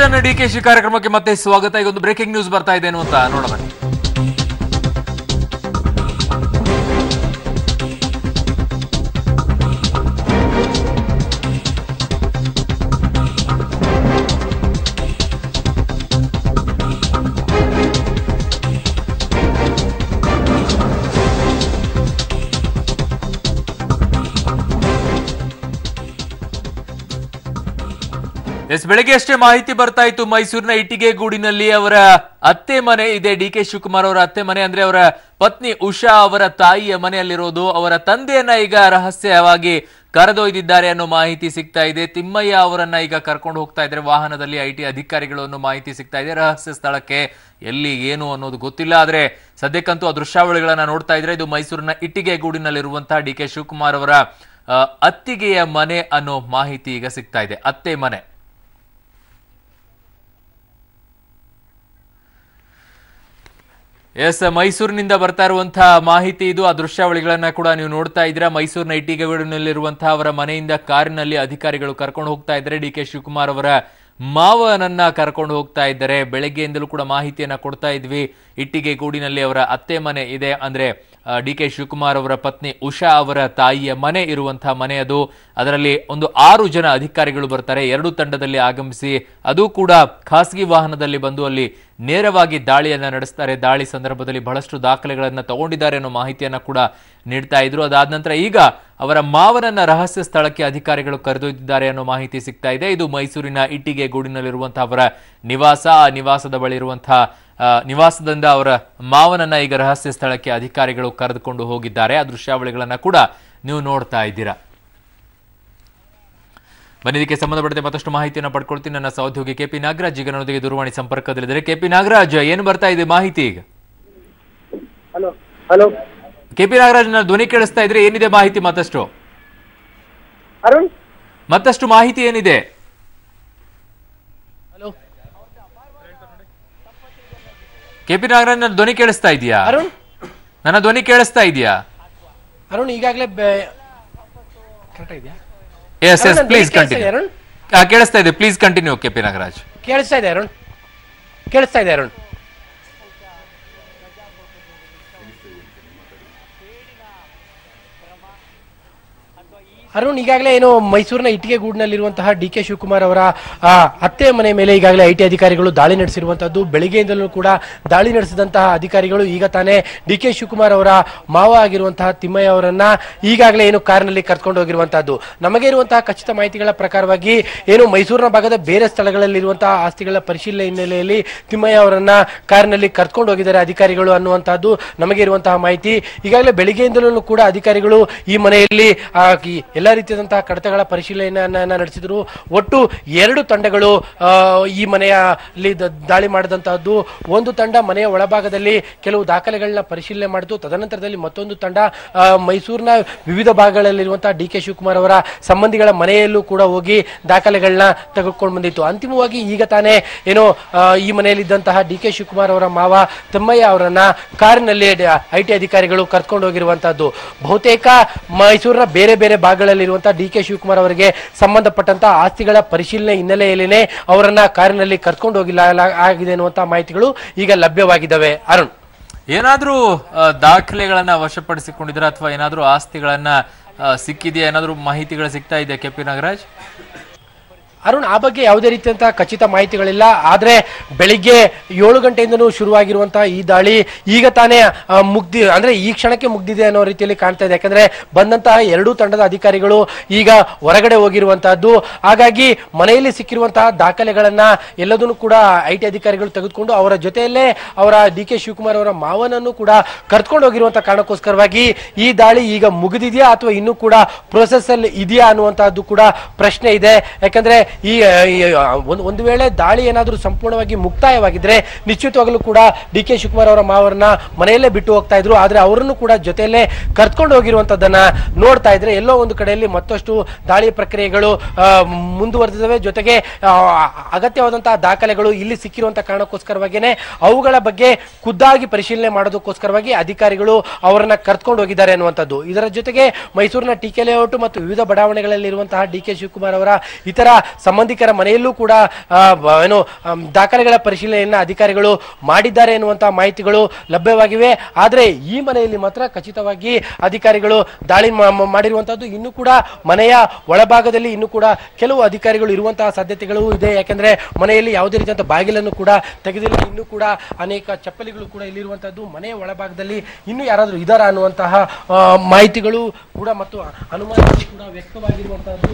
Edition DKShi ಕಾರ್ಯಕ್ರಮಕ್ಕೆ ಮತ್ತೆ ಸ್ವಾಗತ. ಈಗ ಒಂದು ಬ್ರೇಕಿಂಗ್ ನ್ಯೂಸ್ ಬರ್ತಾ ಇದೆ ಅಂತ ನೋಡೋಣ. ಬೆಳಗ್ಗೆ ಅಷ್ಟೇ ಮಾಹಿತಿ ಬರ್ತಾ ಇತ್ತು. ಮೈಸೂರಿನ ಇಟ್ಟಿಗೆಗೂಡಿನಲ್ಲಿ ಅವರ ಅತ್ತೆ ಮನೆ ಇದೆ. ಡಿಕೆ ಶಿವಕುಮಾರ್ ಅವರ ಅತ್ತೆ ಮನೆ ಅಂದ್ರೆ ಅವರ ಪತ್ನಿ ಉಷಾ ಅವರ ತಾಯಿಯ ಮನೆಯಲ್ಲಿರೋದು. ಅವರ ತಂದೆಯನ್ನ ಈಗ ರಹಸ್ಯವಾಗಿ ಕರೆದೊಯ್ದಿದ್ದಾರೆ ಅನ್ನೋ ಮಾಹಿತಿ ಸಿಗ್ತಾ ಇದೆ. ತಿಮ್ಮಯ್ಯ ಅವರನ್ನ ಈಗ ಕರ್ಕೊಂಡು ಹೋಗ್ತಾ ಇದ್ದಾರೆ ವಾಹನದಲ್ಲಿ ಐಟಿ ಅಧಿಕಾರಿಗಳು ಅನ್ನೋ ಮಾಹಿತಿ ಸಿಗ್ತಾ ಇದೆ. ರಹಸ್ಯ ಸ್ಥಳಕ್ಕೆ ಎಲ್ಲಿ ಏನು ಅನ್ನೋದು ಗೊತ್ತಿಲ್ಲ. ಆದ್ರೆ ಸದ್ಯಕ್ಕಂತೂ ಆ ದೃಶ್ಯಾವಳಿಗಳನ್ನ ನೋಡ್ತಾ ಇದ್ರೆ ಇದು ಮೈಸೂರಿನ ಇಟ್ಟಿಗೆಗೂಡಿನಲ್ಲಿರುವಂತಹ ಡಿಕೆ ಶಿವಕುಮಾರ್ ಅವರ ಅತ್ತಿಗೆಯ ಮನೆ ಅನ್ನೋ ಮಾಹಿತಿ ಈಗ ಸಿಗ್ತಾ ಇದೆ. ಅತ್ತೆ ಮನೆ. ಎಸ್, ಮೈಸೂರಿನಿಂದ ಬರ್ತಾ ಇರುವಂತಹ ಮಾಹಿತಿ ಇದು. ಆ ದೃಶ್ಯಾವಳಿಗಳನ್ನ ಕೂಡ ನೀವು ನೋಡ್ತಾ ಇದ್ದೀರಾ. ಮೈಸೂರಿನ ಇಟ್ಟಿಗೆಗೂಡಿನಲ್ಲಿರುವಂತಹ ಅವರ ಮನೆಯಿಂದ ಕಾರಿನಲ್ಲಿ ಅಧಿಕಾರಿಗಳು ಕರ್ಕೊಂಡು ಹೋಗ್ತಾ ಇದ್ದಾರೆ. ಡಿ ಕೆ ಶಿವಕುಮಾರ್ ಅವರ ಮಾವನನ್ನ ಕರ್ಕೊಂಡು ಹೋಗ್ತಾ ಇದ್ದಾರೆ. ಬೆಳಗ್ಗೆಯಿಂದಲೂ ಕೂಡ ಮಾಹಿತಿಯನ್ನ ಕೊಡ್ತಾ ಇದ್ವಿ. ಇಟ್ಟಿಗೆಗೂಡಿನಲ್ಲಿ ಅವರ ಅತ್ತೆ ಮನೆ ಇದೆ. ಅಂದ್ರೆ ಡಿ ಕೆ ಶಿವಕುಮಾರ್ ಅವರ ಪತ್ನಿ ಉಷಾ ಅವರ ತಾಯಿಯ ಮನೆ ಇರುವಂತಹ ಮನೆ ಅದು. ಅದರಲ್ಲಿ ಒಂದು 6 ಜನ ಅಧಿಕಾರಿಗಳು ಬರ್ತಾರೆ. 2 ತಂಡದಲ್ಲಿ ಆಗಮಿಸಿ ಅದು ಕೂಡ ಖಾಸಗಿ ವಾಹನದಲ್ಲಿ ಬಂದು ಅಲ್ಲಿ ನೇರವಾಗಿ ದಾಳಿಯನ್ನ ನಡೆಸ್ತಾರೆ. ದಾಳಿ ಸಂದರ್ಭದಲ್ಲಿ ಬಹಳಷ್ಟು ದಾಖಲೆಗಳನ್ನ ತಗೊಂಡಿದ್ದಾರೆ ಅನ್ನೋ ಮಾಹಿತಿಯನ್ನ ಕೂಡ ನೀಡ್ತಾ ಇದ್ರು. ಅದಾದ ನಂತರ ಈಗ ಅವರ ಮಾವನನ್ನ ರಹಸ್ಯ ಸ್ಥಳಕ್ಕೆ ಅಧಿಕಾರಿಗಳು ಕರೆದೊಯ್ದಿದ್ದಾರೆ ಅನ್ನೋ ಮಾಹಿತಿ ಸಿಗ್ತಾ ಇದೆ. ಇದು ಮೈಸೂರಿನ ಇಟ್ಟಿಗೆಗೂಡಿನಲ್ಲಿರುವಂತಹ ಅವರ ನಿವಾಸ. ಆ ನಿವಾಸದ ಬಳಿ ಇರುವಂತಹ ನಿವಾಸದಿಂದ ಅವರ ಮಾವನನ್ನ ಈಗ ರಹಸ್ಯ ಸ್ಥಳಕ್ಕೆ ಅಧಿಕಾರಿಗಳು ಕರೆದುಕೊಂಡು ಹೋಗಿದ್ದಾರೆ. ಆ ದೃಶ್ಯಾವಳಿಗಳನ್ನ ಕೂಡ ನೀವು ನೋಡ್ತಾ ಇದ್ದೀರಾ. ಬನ್ನಿದಕ್ಕೆ ಸಂಬಂಧಪಟ್ಟಂತೆ ಮತ್ತಷ್ಟು ಮಾಹಿತಿಯನ್ನು ಪಡ್ಕೊಳ್ತೀನಿ. ನನ್ನ ಸಹೋದ್ಯೋಗಿ ಕೆಪಿ ನಾಗರಾಜ್ ಈಗ ನನ್ನೊಂದಿಗೆ ದೂರವಾಣಿ ಸಂಪರ್ಕದಲ್ಲಿದ್ದಾರೆ. ಕೆಪಿ ನಾಗರಾಜ್, ಏನು ಬರ್ತಾ ಇದೆ ಮಾಹಿತಿ ಈಗ? ಹಲೋ ಕೆಪಿ ನಾಗರಾಜ್, ನನ್ನ ಧ್ವನಿ ಕೇಳಿಸ್ತಾ ಇದ್ರೆ ಏನಿದೆ ಮಾಹಿತಿ? ಮತ್ತಷ್ಟು ಮಾಹಿತಿ ಏನಿದೆ? ಕೆಪಿ ನಾಗರಾಜ್, ನನ್ನ ಧ್ವನಿ ಕೇಳಿಸ್ತಾ ಇದೆಯಾ? ನನ್ನ ಧ್ವನಿ ಕೇಳಿಸ್ತಾ ಇದೆಯಾ ಅರುಣ್? ಈಗಾಗಲೇ ಕರೆಕ್ಟ್ ಇದೆಯಾ? Yes yes, please continue. ಕೇಳಿಸ್ತಾ ಇದೆ, ಪ್ಲೀಸ್ ಕಂಟಿನ್ಯೂ ಕೆಪಿ ನಾಗರಾಜ್. ಕೇಳಿಸ್ತಾ ಇದೆ ಅರುಣ್, ಕೇಳಿಸ್ತಾ ಇದೆ ಅರುಣ್. ಅರುಣ್, ಈಗಾಗಲೇ ಏನು ಮೈಸೂರಿನ ಇಟ್ಟಿಗೆಗೂಡಿನಲ್ಲಿರುವಂತಹ ಡಿ ಕೆ ಶಿವಕುಮಾರ್ ಅವರ ಅತ್ತೆ ಮನೆ ಮೇಲೆ ಈಗಾಗಲೇ ಐಟಿ ಅಧಿಕಾರಿಗಳು ದಾಳಿ ನಡೆಸಿರುವಂತದ್ದು. ಬೆಳಿಗ್ಗೆಯಿಂದಲೂ ಕೂಡ ದಾಳಿ ನಡೆಸಿದಂತಹ ಅಧಿಕಾರಿಗಳು ಈಗ ತಾನೇ ಡಿ ಕೆ ಶಿವಕುಮಾರ್ ಅವರ ಮಾವ ಆಗಿರುವಂತಹ ತಿಮ್ಮಯ್ಯ ಅವರನ್ನ ಈಗಾಗಲೇ ಏನು ಕಾರಿನಲ್ಲಿ ಕರ್ಕೊಂಡು ಹೋಗಿರುವಂತಹದ್ದು. ನಮಗೆ ಇರುವಂತಹ ಖಚಿತ ಮಾಹಿತಿಗಳ ಪ್ರಕಾರವಾಗಿ ಏನು ಮೈಸೂರಿನ ಭಾಗದ ಬೇರೆ ಸ್ಥಳಗಳಲ್ಲಿರುವಂತಹ ಆಸ್ತಿಗಳ ಪರಿಶೀಲನೆ ಹಿನ್ನೆಲೆಯಲ್ಲಿ ತಿಮ್ಮಯ್ಯ ಅವರನ್ನ ಕಾರಿನಲ್ಲಿ ಕರ್ಕೊಂಡು ಹೋಗಿದ್ದಾರೆ ಅಧಿಕಾರಿಗಳು ಅನ್ನುವಂತಹದ್ದು ನಮಗೆ ಇರುವಂತಹ ಮಾಹಿತಿ. ಈಗಾಗಲೇ ಬೆಳಿಗ್ಗೆಯಿಂದಲೂ ಕೂಡ ಅಧಿಕಾರಿಗಳು ಈ ಮನೆಯಲ್ಲಿ ಎಲ್ಲ ರೀತಿಯಾದಂತಹ ಕಡತಗಳ ಪರಿಶೀಲನೆಯನ್ನ ನಡೆಸಿದ್ರು. ಒಟ್ಟು 2 ತಂಡಗಳು ಈ ಮನೆಯಲ್ಲಿ ದಾಳಿ ಮಾಡಿದಂತಹದ್ದು. ಒಂದು ತಂಡ ಮನೆಯ ಒಳಭಾಗದಲ್ಲಿ ಕೆಲವು ದಾಖಲೆಗಳನ್ನ ಪರಿಶೀಲನೆ ಮಾಡಿತು. ತದನಂತರದಲ್ಲಿ ಮತ್ತೊಂದು ತಂಡ ಮೈಸೂರಿನ ವಿವಿಧ ಭಾಗಗಳಲ್ಲಿರುವಂತಹ ಡಿ ಕೆ ಶಿವಕುಮಾರ್ ಅವರ ಸಂಬಂಧಿಗಳ ಮನೆಯಲ್ಲೂ ಕೂಡ ಹೋಗಿ ದಾಖಲೆಗಳನ್ನ ತೆಗೆದುಕೊಂಡು ಬಂದಿತ್ತು. ಅಂತಿಮವಾಗಿ ಈಗ ತಾನೇ ಏನೋ ಈ ಮನೆಯಲ್ಲಿದ್ದಂತಹ ಡಿ ಕೆ ಶಿವಕುಮಾರ್ ಅವರ ಮಾವ ತಿಮ್ಮಯ್ಯ ಅವರನ್ನ ಕಾರಿನಲ್ಲಿ ಐಟಿ ಅಧಿಕಾರಿಗಳು ಕರ್ಕೊಂಡು ಹೋಗಿರುವಂತಹದ್ದು. ಬಹುತೇಕ ಮೈಸೂರಿನ ಬೇರೆ ಬೇರೆ ಭಾಗಗಳಲ್ಲಿ ಡಿ ಕೆ ಶಿವಕುಮಾರ್ ಅವರಿಗೆ ಸಂಬಂಧಪಟ್ಟಂತಹ ಆಸ್ತಿಗಳ ಪರಿಶೀಲನೆ ಹಿನ್ನೆಲೆಯಲ್ಲಿನೇ ಅವರನ್ನ ಕಾರಿನಲ್ಲಿ ಕರ್ಕೊಂಡು ಹೋಗಿಲ್ಲ ಆಗಿದೆ ಅನ್ನುವಂತಹ ಮಾಹಿತಿಗಳು ಈಗ ಲಭ್ಯವಾಗಿದ್ದಾವೆ. ಅರುಣ್, ಏನಾದ್ರೂ ದಾಖಲೆಗಳನ್ನ ವಶಪಡಿಸಿಕೊಂಡಿದ್ರೆ ಅಥವಾ ಏನಾದ್ರೂ ಆಸ್ತಿಗಳನ್ನ ಸಿಕ್ಕಿದೆಯಾ? ಏನಾದ್ರೂ ಮಾಹಿತಿಗಳು ಸಿಗ್ತಾ ಇದೆ ಕೆಪಿ ನಾಗರಾಜ್? ಅರುಣ್, ಆ ಬಗ್ಗೆ ಯಾವುದೇ ರೀತಿಯಂತಹ ಖಚಿತ ಮಾಹಿತಿಗಳಿಲ್ಲ. ಆದ್ರೆ ಬೆಳಿಗ್ಗೆ 7 ಗಂಟೆಯಿಂದನೂ ಶುರುವಾಗಿರುವಂತಹ ಈ ದಾಳಿ ಈಗ ತಾನೇ ಅಂದ್ರೆ ಈ ಕ್ಷಣಕ್ಕೆ ಮುಗ್ದಿದೆ ಅನ್ನೋ ರೀತಿಯಲ್ಲಿ ಕಾಣ್ತಾ ಇದೆ. ಯಾಕಂದ್ರೆ ಬಂದಂತಹ 2 ತಂಡದ ಅಧಿಕಾರಿಗಳು ಈಗ ಹೊರಗಡೆ ಹೋಗಿರುವಂತಹದ್ದು. ಹಾಗಾಗಿ ಮನೆಯಲ್ಲಿ ಸಿಕ್ಕಿರುವಂತಹ ದಾಖಲೆಗಳನ್ನ ಎಲ್ಲದನ್ನು ಕೂಡ ಐಟಿ ಅಧಿಕಾರಿಗಳು ತೆಗೆದುಕೊಂಡು ಅವರ ಜೊತೆಯಲ್ಲೇ ಅವರ ಡಿ ಕೆ ಶಿವಕುಮಾರ್ ಅವರ ಮಾವನನ್ನು ಕೂಡ ಕರ್ಕೊಂಡು ಹೋಗಿರುವಂತಹ ಕಾರಣಕ್ಕೋಸ್ಕರವಾಗಿ ಈ ದಾಳಿ ಈಗ ಮುಗಿದಿದೆಯಾ ಅಥವಾ ಇನ್ನೂ ಕೂಡ ಪ್ರೊಸೆಸ್ ಅಲ್ಲಿ ಇದೆಯಾ ಅನ್ನುವಂತಹದ್ದು ಕೂಡ ಪ್ರಶ್ನೆ ಇದೆ. ಯಾಕಂದ್ರೆ ಈ ಒಂದು ವೇಳೆ ದಾಳಿ ಏನಾದರೂ ಸಂಪೂರ್ಣವಾಗಿ ಮುಕ್ತಾಯವಾಗಿದ್ರೆ ನಿಶ್ಚಿತವಾಗಲೂ ಕೂಡ ಡಿ ಕೆ ಶಿವಕುಮಾರ್ ಅವರ ಮಾವರನ್ನ ಮನೆಯಲ್ಲೇ ಬಿಟ್ಟು ಹೋಗ್ತಾ ಇದ್ರು. ಆದ್ರೆ ಅವರನ್ನು ಕೂಡ ಜೊತೆಯಲ್ಲೇ ಕರ್ಕೊಂಡು ಹೋಗಿರುವಂತದ್ದನ್ನ ನೋಡ್ತಾ ಇದ್ರೆ ಎಲ್ಲೋ ಒಂದು ಕಡೆಯಲ್ಲಿ ಮತ್ತಷ್ಟು ದಾಳಿ ಪ್ರಕ್ರಿಯೆಗಳು ಮುಂದುವರೆದಿವೆ. ಜೊತೆಗೆ ಅಗತ್ಯವಾದಂತಹ ದಾಖಲೆಗಳು ಇಲ್ಲಿ ಸಿಕ್ಕಿರುವಂತಹ ಕಾರಣಕ್ಕೋಸ್ಕರವಾಗಿಯೇ ಅವುಗಳ ಬಗ್ಗೆ ಖುದ್ದಾಗಿ ಪರಿಶೀಲನೆ ಮಾಡೋದಕ್ಕೋಸ್ಕರವಾಗಿ ಅಧಿಕಾರಿಗಳು ಅವರನ್ನ ಕರ್ಕೊಂಡು ಹೋಗಿದ್ದಾರೆ ಅನ್ನುವಂಥದ್ದು. ಇದರ ಜೊತೆಗೆ ಮೈಸೂರಿನ ಟಿಕೆ ಲೇಔಟ್ ಮತ್ತು ವಿವಿಧ ಬಡಾವಣೆಗಳಲ್ಲಿ ಇರುವಂತಹ ಡಿ ಕೆ ಶಿವಕುಮಾರ್ ಅವರ ಇತರ ಸಂಬಂಧಿಕರ ಮನೆಯಲ್ಲೂ ಕೂಡ ಏನು ದಾಖಲೆಗಳ ಪರಿಶೀಲನೆಯನ್ನ ಅಧಿಕಾರಿಗಳು ಮಾಡಿದ್ದಾರೆ ಎನ್ನುವಂತಹ ಮಾಹಿತಿಗಳು ಲಭ್ಯವಾಗಿವೆ. ಆದರೆ ಈ ಮನೆಯಲ್ಲಿ ಮಾತ್ರ ಖಚಿತವಾಗಿ ಅಧಿಕಾರಿಗಳು ದಾಳಿ ಮಾಡಿರುವಂತಹದ್ದು. ಇನ್ನು ಕೂಡ ಮನೆಯ ಒಳಭಾಗದಲ್ಲಿ ಇನ್ನು ಕೂಡ ಕೆಲವು ಅಧಿಕಾರಿಗಳು ಇರುವಂತಹ ಸಾಧ್ಯತೆಗಳು ಇದೆ. ಯಾಕೆಂದ್ರೆ ಮನೆಯಲ್ಲಿ ಯಾವುದೇ ರೀತಿಯಂತ ಬಾಗಿಲನ್ನು ಕೂಡ ತೆಗೆದಿಲ್ಲ. ಇನ್ನು ಕೂಡ ಅನೇಕ ಚಪ್ಪಲಿಗಳು ಕೂಡ ಇಲ್ಲಿರುವಂತಹದ್ದು. ಮನೆಯ ಒಳಭಾಗದಲ್ಲಿ ಇನ್ನು ಯಾರಾದ್ರೂ ಇದಾರ ಅನ್ನುವಂತಹ ಮಾಹಿತಿಗಳು ಕೂಡ ಮತ್ತು ಅನುಮಾನಗಳು ಕೂಡ ವ್ಯಕ್ತವಾಗಿರುವಂತಹದ್ದು.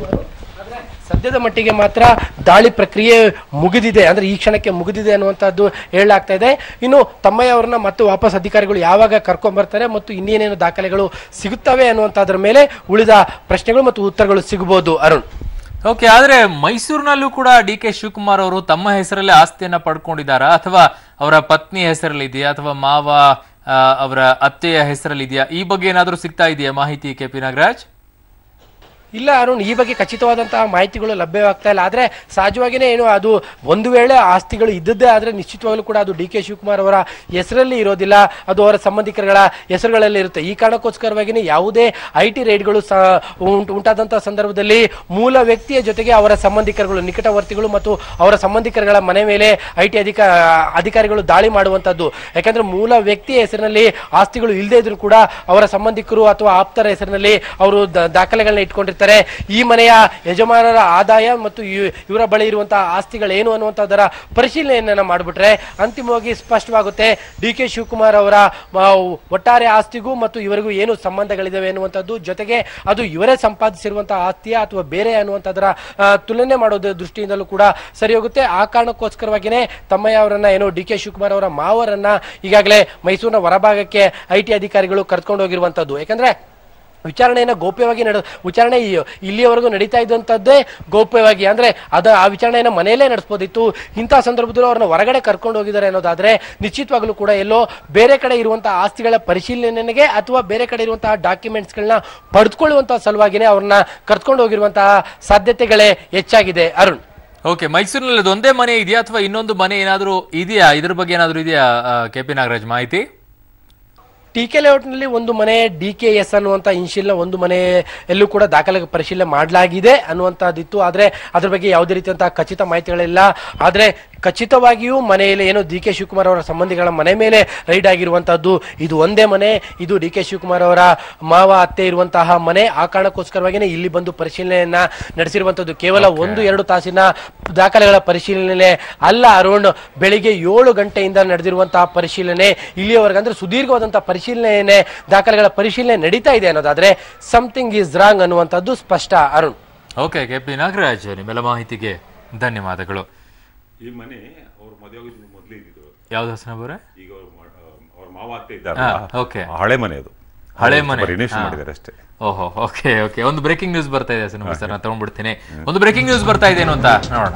ಆದ್ರೆ ಸದ್ಯದ ಮಟ್ಟಿಗೆ ಮಾತ್ರ ದಾಳಿ ಪ್ರಕ್ರಿಯೆ ಮುಗಿದಿದೆ, ಅಂದ್ರೆ ಈ ಕ್ಷಣಕ್ಕೆ ಮುಗಿದಿದೆ ಅನ್ನುವಂಥದ್ದು ಹೇಳಲಾಗ್ತಾ ಇದೆ. ಇನ್ನು ತಮ್ಮಯ್ಯ ಅವರನ್ನ ಮತ್ತೆ ವಾಪಸ್ ಅಧಿಕಾರಿಗಳು ಯಾವಾಗ ಕರ್ಕೊಂಡ್ ಬರ್ತಾರೆ ಮತ್ತು ಇನ್ನೇನೇನು ದಾಖಲೆಗಳು ಸಿಗುತ್ತವೆ ಅನ್ನುವಂಥದ್ರ ಮೇಲೆ ಉಳಿದ ಪ್ರಶ್ನೆಗಳು ಮತ್ತು ಉತ್ತರಗಳು ಸಿಗಬಹುದು. ಅರುಣ್, ಓಕೆ, ಆದ್ರೆ ಮೈಸೂರಿನಲ್ಲೂ ಕೂಡ ಡಿ.ಕೆ. ಶಿವಕುಮಾರ್ ಅವರು ತಮ್ಮ ಹೆಸರಲ್ಲಿ ಆಸ್ತಿಯನ್ನ ಪಡ್ಕೊಂಡಿದ್ದಾರಾ ಅಥವಾ ಅವರ ಪತ್ನಿ ಹೆಸರಲ್ಲಿ ಇದೆಯಾ ಅಥವಾ ಮಾವ ಅವರ ಅತ್ತೆಯ ಹೆಸರಲ್ಲಿ ಇದೆಯಾ? ಈ ಬಗ್ಗೆ ಏನಾದರೂ ಸಿಗ್ತಾ ಇದೆಯಾ ಮಾಹಿತಿ ಕೆ.ಪಿ. ನಾಗರಾಜ್? ಇಲ್ಲ ಅರುಣ್, ಈ ಬಗ್ಗೆ ಖಚಿತವಾದಂತಹ ಮಾಹಿತಿಗಳು ಲಭ್ಯವಾಗ್ತಾ ಇಲ್ಲ. ಆದ್ರೆ ಸಹಜವಾಗಿಯೇ ಏನು ಅದು ಒಂದು ವೇಳೆ ಆಸ್ತಿಗಳು ಇದ್ದದ್ದೇ ಆದ್ರೆ ನಿಶ್ಚಿತವಾಗ್ಲೂ ಕೂಡ ಅದು ಡಿ.ಕೆ. ಶಿವಕುಮಾರ್ ಅವರ ಹೆಸರಲ್ಲಿ ಇರೋದಿಲ್ಲ, ಅದು ಅವರ ಸಂಬಂಧಿಕರುಗಳ ಹೆಸರುಗಳಲ್ಲಿ ಇರುತ್ತೆ. ಈ ಕಾರಣಕ್ಕೋಸ್ಕರವಾಗಿಯೇ ಯಾವುದೇ IT ರೇಡ್ಗಳು ಉಂಟಾದಂತಹ ಸಂದರ್ಭದಲ್ಲಿ ಮೂಲ ವ್ಯಕ್ತಿಯ ಜೊತೆಗೆ ಅವರ ಸಂಬಂಧಿಕರುಗಳು, ನಿಕಟವರ್ತಿಗಳು ಮತ್ತು ಅವರ ಸಂಬಂಧಿಕರುಗಳ ಮನೆ ಮೇಲೆ IT ಅಧಿಕಾರಿಗಳು ದಾಳಿ ಮಾಡುವಂತದ್ದು. ಯಾಕಂದ್ರೆ ಮೂಲ ವ್ಯಕ್ತಿಯ ಹೆಸರಿನಲ್ಲಿ ಆಸ್ತಿಗಳು ಇಲ್ಲದೆ ಇದ್ರು ಕೂಡ ಅವರ ಸಂಬಂಧಿಕರು ಅಥವಾ ಆಪ್ತರ ಹೆಸರಿನಲ್ಲಿ ಅವರು ದಾಖಲೆಗಳನ್ನ ಇಟ್ಕೊಂಡಿರ್ತಾರೆ. ಈ ಮನೆಯ ಯಜಮಾನರ ಆದಾಯ ಮತ್ತು ಇವರ ಬಳಿ ಇರುವಂತಹ ಆಸ್ತಿಗಳೇನು ಅನ್ನುವಂಥದ್ದರ ಪರಿಶೀಲನೆಯನ್ನ ಮಾಡಿಬಿಟ್ರೆ ಅಂತಿಮವಾಗಿ ಸ್ಪಷ್ಟವಾಗುತ್ತೆ ಡಿ.ಕೆ. ಶಿವಕುಮಾರ್ ಅವರ ಒಟ್ಟಾರೆ ಆಸ್ತಿಗೂ ಮತ್ತು ಇವರಿಗೂ ಏನು ಸಂಬಂಧಗಳಿದಾವೆ ಅನ್ನುವಂಥದ್ದು. ಜೊತೆಗೆ ಅದು ಇವರೇ ಸಂಪಾದಿಸಿರುವಂತಹ ಆಸ್ತಿಯ ಅಥವಾ ಬೇರೆ ಅನ್ನುವಂಥದ್ದರ ತುಲನೆ ಮಾಡೋದ್ರ ದೃಷ್ಟಿಯಿಂದಲೂ ಕೂಡ ಸರಿ ಹೋಗುತ್ತೆ. ಆ ಕಾರಣಕ್ಕೋಸ್ಕರವಾಗಿಯೇ ತಮ್ಮಯ್ಯ ಅವರನ್ನ ಏನು ಡಿ.ಕೆ. ಶಿವಕುಮಾರ್ ಅವರ ಮಾವರನ್ನ ಈಗಾಗಲೇ ಮೈಸೂರಿನ ಹೊರಭಾಗಕ್ಕೆ IT ಅಧಿಕಾರಿಗಳು ಕರ್ಕೊಂಡು ಹೋಗಿರುವಂತದ್ದು. ಯಾಕಂದ್ರೆ ವಿಚಾರಣೆಯನ್ನ ಗೌಪ್ಯವಾಗಿ ವಿಚಾರಣೆ ಇಲ್ಲಿಯವರೆಗೂ ನಡೀತಾ ಇದ್ದಂಥದ್ದೇ ಗೌಪ್ಯವಾಗಿ, ಅಂದ್ರೆ ಆ ವಿಚಾರಣೆಯನ್ನ ಮನೆಯಲ್ಲೇ ನಡೆಸಬಹುದಿತ್ತು. ಇಂತಹ ಸಂದರ್ಭದಲ್ಲೂ ಅವ್ರನ್ನ ಹೊರಗಡೆ ಕರ್ಕೊಂಡು ಹೋಗಿದ್ದಾರೆ ಅನ್ನೋದಾದ್ರೆ ನಿಶ್ಚಿತವಾಗ್ಲೂ ಕೂಡ ಎಲ್ಲೋ ಬೇರೆ ಕಡೆ ಇರುವಂತಹ ಆಸ್ತಿಗಳ ಪರಿಶೀಲನೆಗೆ ಅಥವಾ ಬೇರೆ ಕಡೆ ಇರುವಂತಹ ಡಾಕ್ಯುಮೆಂಟ್ಸ್ಗಳನ್ನ ಪಡೆದುಕೊಳ್ಳುವಂತಹ ಸಲುವಾಗಿನೇ ಅವ್ರನ್ನ ಕರ್ಕೊಂಡು ಹೋಗಿರುವಂತಹ ಸಾಧ್ಯತೆಗಳೇ ಹೆಚ್ಚಾಗಿದೆ. ಅರುಣ್, ಓಕೆ, ಮೈಸೂರಿನಲ್ಲಿ ಒಂದೇ ಮನೆ ಇದೆಯಾ ಅಥವಾ ಇನ್ನೊಂದು ಮನೆ ಏನಾದರೂ ಇದೆಯಾ? ಇದ್ರ ಬಗ್ಗೆ ಏನಾದರೂ ಇದೆಯಾ ಕೆ.ಪಿ. ನಾಗರಾಜ್ ಮಾಹಿತಿ? TK ಲೇಔಟ್ನಲ್ಲಿ ಒಂದು ಮನೆ, DKS ಅನ್ನುವಂಥ ಇನ್ಶಿಯಲ್ನ ಒಂದು ಮನೆ ಎಲ್ಲೂ ಕೂಡ ದಾಖಲೆ ಪರಿಶೀಲನೆ ಮಾಡಲಾಗಿದೆ ಅನ್ನುವಂಥದ್ದಿತ್ತು. ಆದರೆ ಅದ್ರ ಬಗ್ಗೆ ಯಾವುದೇ ರೀತಿಯಂತಹ ಖಚಿತ ಮಾಹಿತಿಗಳಿಲ್ಲ. ಆದರೆ ಖಚಿತವಾಗಿಯೂ ಮನೆಯಲ್ಲಿ ಏನು ಡಿ.ಕೆ. ಶಿವಕುಮಾರ್ ಅವರ ಸಂಬಂಧಿಗಳ ಮನೆ ಮೇಲೆ ರೈಡ್ ಆಗಿರುವಂತಹದ್ದು ಇದು ಒಂದೇ ಮನೆ. ಇದು ಡಿ.ಕೆ. ಶಿವಕುಮಾರ್ ಅವರ ಮಾವ ಅತ್ತೆ ಇರುವಂತಹ ಮನೆ. ಆ ಕಾರಣಕ್ಕೋಸ್ಕರವಾಗಿಯೇ ಇಲ್ಲಿ ಬಂದು ಪರಿಶೀಲನೆಯನ್ನ ನಡೆಸಿರುವಂತದ್ದು. ಕೇವಲ 1-2 ತಾಸಿನ ದಾಖಲೆಗಳ ಪರಿಶೀಲನೆ ಅಲ್ಲ ಅರುಣ್, ಬೆಳಿಗ್ಗೆ 7 ಗಂಟೆಯಿಂದ ನಡೆದಿರುವಂತಹ ಪರಿಶೀಲನೆ ಇಲ್ಲಿಯವರೆಗೆ, ಅಂದ್ರೆ ಸುದೀರ್ಘವಾದಂತಹ ಪರಿಶೀಲನೆ ದಾಖಲೆಗಳ ಪರಿಶೀಲನೆ ನಡೀತಾ ಇದೆ ಅನ್ನೋದಾದ್ರೆ ಸಮಥಿಂಗ್ ಈಸ್ ರಾಂಗ್ ಅನ್ನುವಂಥದ್ದು ಸ್ಪಷ್ಟ. Arun, okay, KP. ನಾಗರಾಜ್ ನಿಮ್ಮೆಲ್ಲ ಮಾಹಿತಿಗೆ ಧನ್ಯವಾದಗಳು. ಈ ಮನೆ ಅವ್ರ ಮದುವೆ ಮೊದಲೇ ಇದ್ದಿದ್ದು ಯಾವ್ದು ಹಸನಬರ? ಈಗ ಅವ್ರ ಮಾವ ಅತ್ತೆ ಇದ್ದಾರೆ. ಓಕೆ, ಹಳೆ ಮನೆ ಅದು, ಹಳೆ ಮನೆ ರಿನೋವೇಷನ್ ಮಾಡಿದ್ದಾರೆ ಅಷ್ಟೇ. ಓಹೋ, ಓಕೆ ಓಕೆ. ಒಂದು ಬ್ರೇಕಿಂಗ್ ನ್ಯೂಸ್ ಬರ್ತಾ ಇದೆ ಸರ್, ನಾನು ತಗೊಂಡ್ಬಿಡ್ತೀನಿ. ಒಂದು ಬ್ರೇಕಿಂಗ್ ನ್ಯೂಸ್ ಬರ್ತಾ ಇದೇನು ಅಂತ ನೋಡೋಣ.